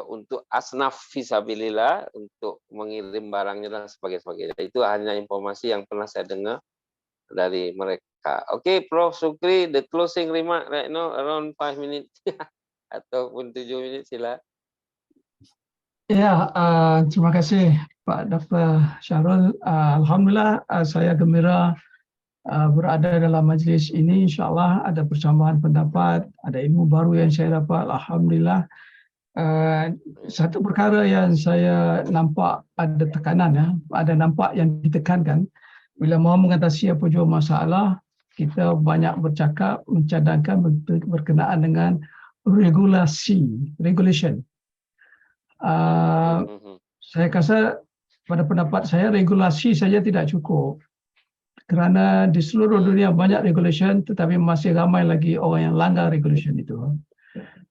untuk asnaf fisabilillah, untuk mengirim barangnya dan sebagainya. Itu hanya informasi yang pernah saya dengar dari mereka. Okay, Prof Sukri, the closing remark right now around 5 minutes ataupun 7 minit, sila. Ya, terima kasih Pak Dr. Syahrul. Alhamdulillah saya gembira berada dalam majlis ini. InsyaAllah ada persamaan pendapat, ada ilmu baru yang saya dapat. Alhamdulillah. Satu perkara yang saya nampak ada tekanan, ada nampak yang ditekankan. Bila mahu mengatasi apa jua masalah, kita banyak bercakap, mencadangkan berkenaan dengan regulation. Saya rasa pada pendapat saya regulasi saja tidak cukup, kerana di seluruh dunia banyak regulation tetapi masih ramai lagi orang yang langgar regulation itu.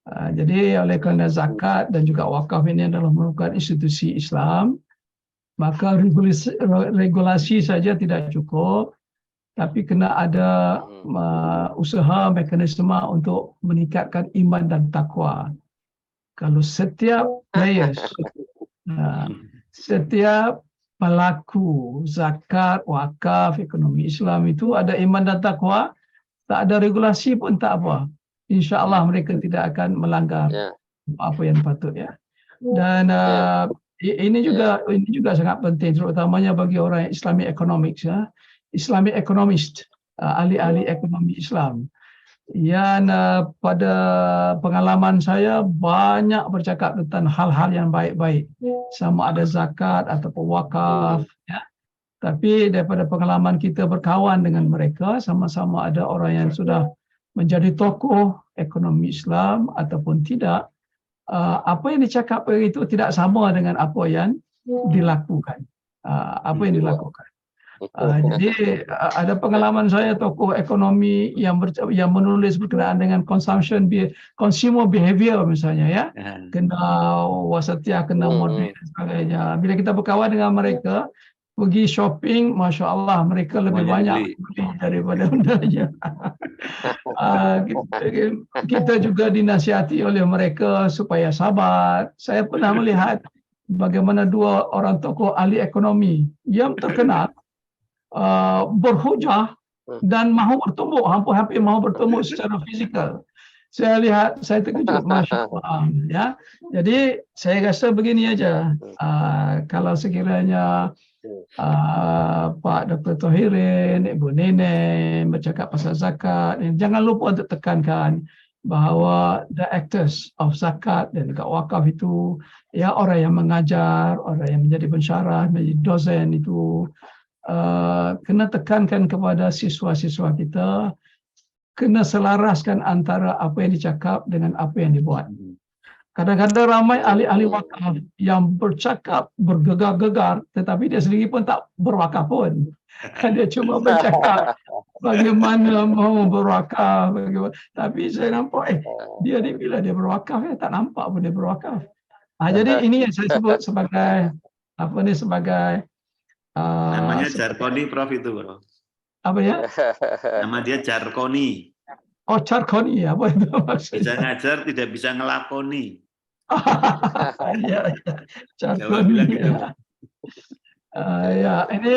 Jadi oleh kerana zakat dan juga wakaf ini adalah merupakan institusi Islam, maka regulasi saja tidak cukup, tapi kena ada usaha mekanisme untuk meningkatkan iman dan takwa. Kalau setiap players, setiap pelaku zakat, wakaf, ekonomi Islam itu ada iman dan takwa, tak ada regulasi pun tak apa. InsyaAllah mereka tidak akan melanggar apa yang patut, ya. Dan ini juga sangat penting, terutamanya bagi orang Islamic economics, Islamic economist, ahli-ahli ekonomi Islam. Yang pada pengalaman saya banyak bercakap tentang hal-hal yang baik-baik, sama ada zakat ataupun wakaf, ya. Tapi daripada pengalaman kita berkawan dengan mereka, sama-sama ada orang yang sudah menjadi tokoh ekonomi Islam ataupun tidak, apa yang dicakap itu tidak sama dengan apa yang dilakukan. Jadi ada pengalaman saya tokoh ekonomi yang menulis berkenaan dengan consumer behavior misalnya, ya, kena wasatiyah, kena moderate dan sebagainya. Bila kita berkawan dengan mereka, pergi shopping, Masya Allah, mereka lebih banyak beli daripada bendanya. Kita juga dinasihati oleh mereka supaya sabar. Saya pernah melihat bagaimana dua orang tokoh ahli ekonomi yang terkenal berhujah dan mahu bertemu, hampir mahu bertemu secara fizikal. Saya lihat, saya terkejut, Masya Allah. Ya, jadi saya rasa begini aja. Kalau sekiranya Pak Dr. Thohirin, Ibu Neneng bercakap pasal zakat, jangan lupa untuk tekankan bahawa the actors of zakat dan juga wakaf itu, ya, orang yang mengajar, orang yang menjadi pensyarah, menjadi dosen itu kena tekankan kepada siswa-siswa kita, kena selaraskan antara apa yang dicakap dengan apa yang dibuat. Kadang-kadang ramai ahli-ahli wakaf yang bercakap bergegar-gegar, tetapi dia sendiri pun tak berwakaf pun. Dia cuma bercakap bagaimana mau berwakaf, bagaimana. Tapi saya nampak, dia ni bila dia berwakaf, tak nampak pun dia berwakaf. Jadi ini yang saya sebut sebagai sebagai namanya jarkoni, Prof, itu, Bro. apa ya? Nama dia jarkoni. Oh, jarkoni, apa itu maksudnya? Bisa ngajar, tidak bisa ngelakoni. Ya, Jawa bilang gitu. Ya, ini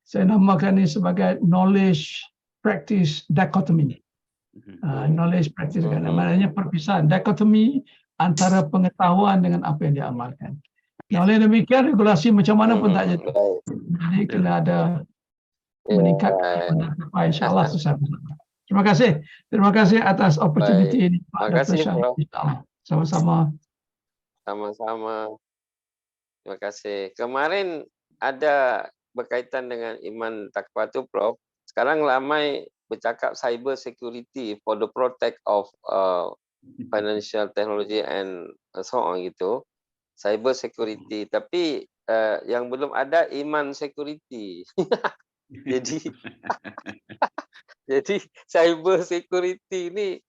saya namakan ini sebagai knowledge practice dichotomy. Knowledge practice, maknanya perpisahan, dichotomy antara pengetahuan dengan apa yang diamalkan. Nah, oleh demikian regulasi macam mana pun tak jadi. Jadi kena ada meningkatkan insya-Allah susah. Terima kasih atas opportunity ini, Pak Dr. Syah. Sama-sama. Sama-sama. Terima kasih. Kemarin ada berkaitan dengan iman takwa itu, Prof. Sekarang ramai bercakap cyber security for the protect of financial technology and so on gitu. Cyber security, tapi yang belum ada iman security. Jadi cyber security ini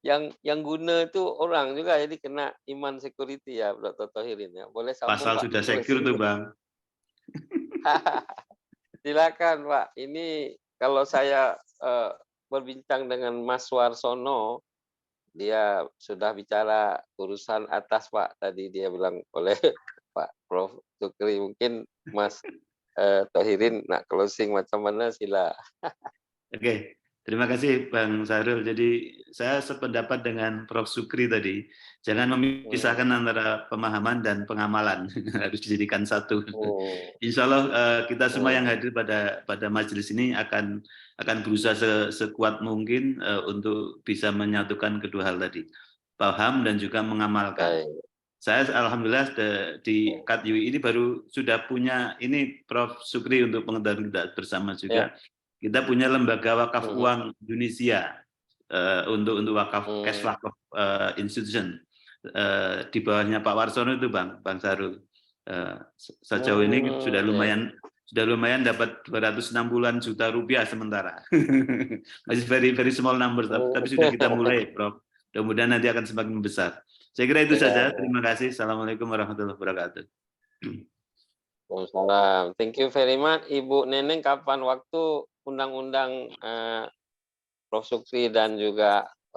yang guna itu orang juga, jadi kena iman security ya, Dr. Thohirin ya. Boleh sambung, Pasal Pak? sudah secure tuh, Bang. Silakan, Pak. Ini kalau saya berbincang dengan Mas Warsono, dia sudah bicara urusan atas, Pak. Tadi dia bilang oleh Pak Prof. Sukri. Mungkin Mas Thohirin nak closing macam mana, sila. Oke, terima kasih Bang Sarul. Jadi saya sependapat dengan Prof. Sukri tadi. Jangan memisahkan antara pemahaman dan pengamalan. Harus dijadikan satu. Insya Allah kita semua yang hadir pada majelis ini akan berusaha sekuat mungkin untuk bisa menyatukan kedua hal tadi. Paham dan juga mengamalkan. Saya alhamdulillah di KTUI ini baru sudah punya ini Prof. Sukri untuk pengetahuan kita bersama juga. Kita punya lembaga wakaf uang Indonesia untuk wakaf cash wakaf institution di bawahnya Pak Warsono itu Bang Sarul. Sejauh ini sudah lumayan dapat 260-an juta rupiah sementara. Masih very small numbers, tapi sudah kita mulai, Prof. Mudah-mudahan nanti akan semakin besar. Saya kira itu saja. Terima kasih. Assalamualaikum warahmatullahi wabarakatuh. Waalaikumsalam. Thank you very much, Ibu Neneng. Kapan waktu undang-undang Prof. Sukri dan juga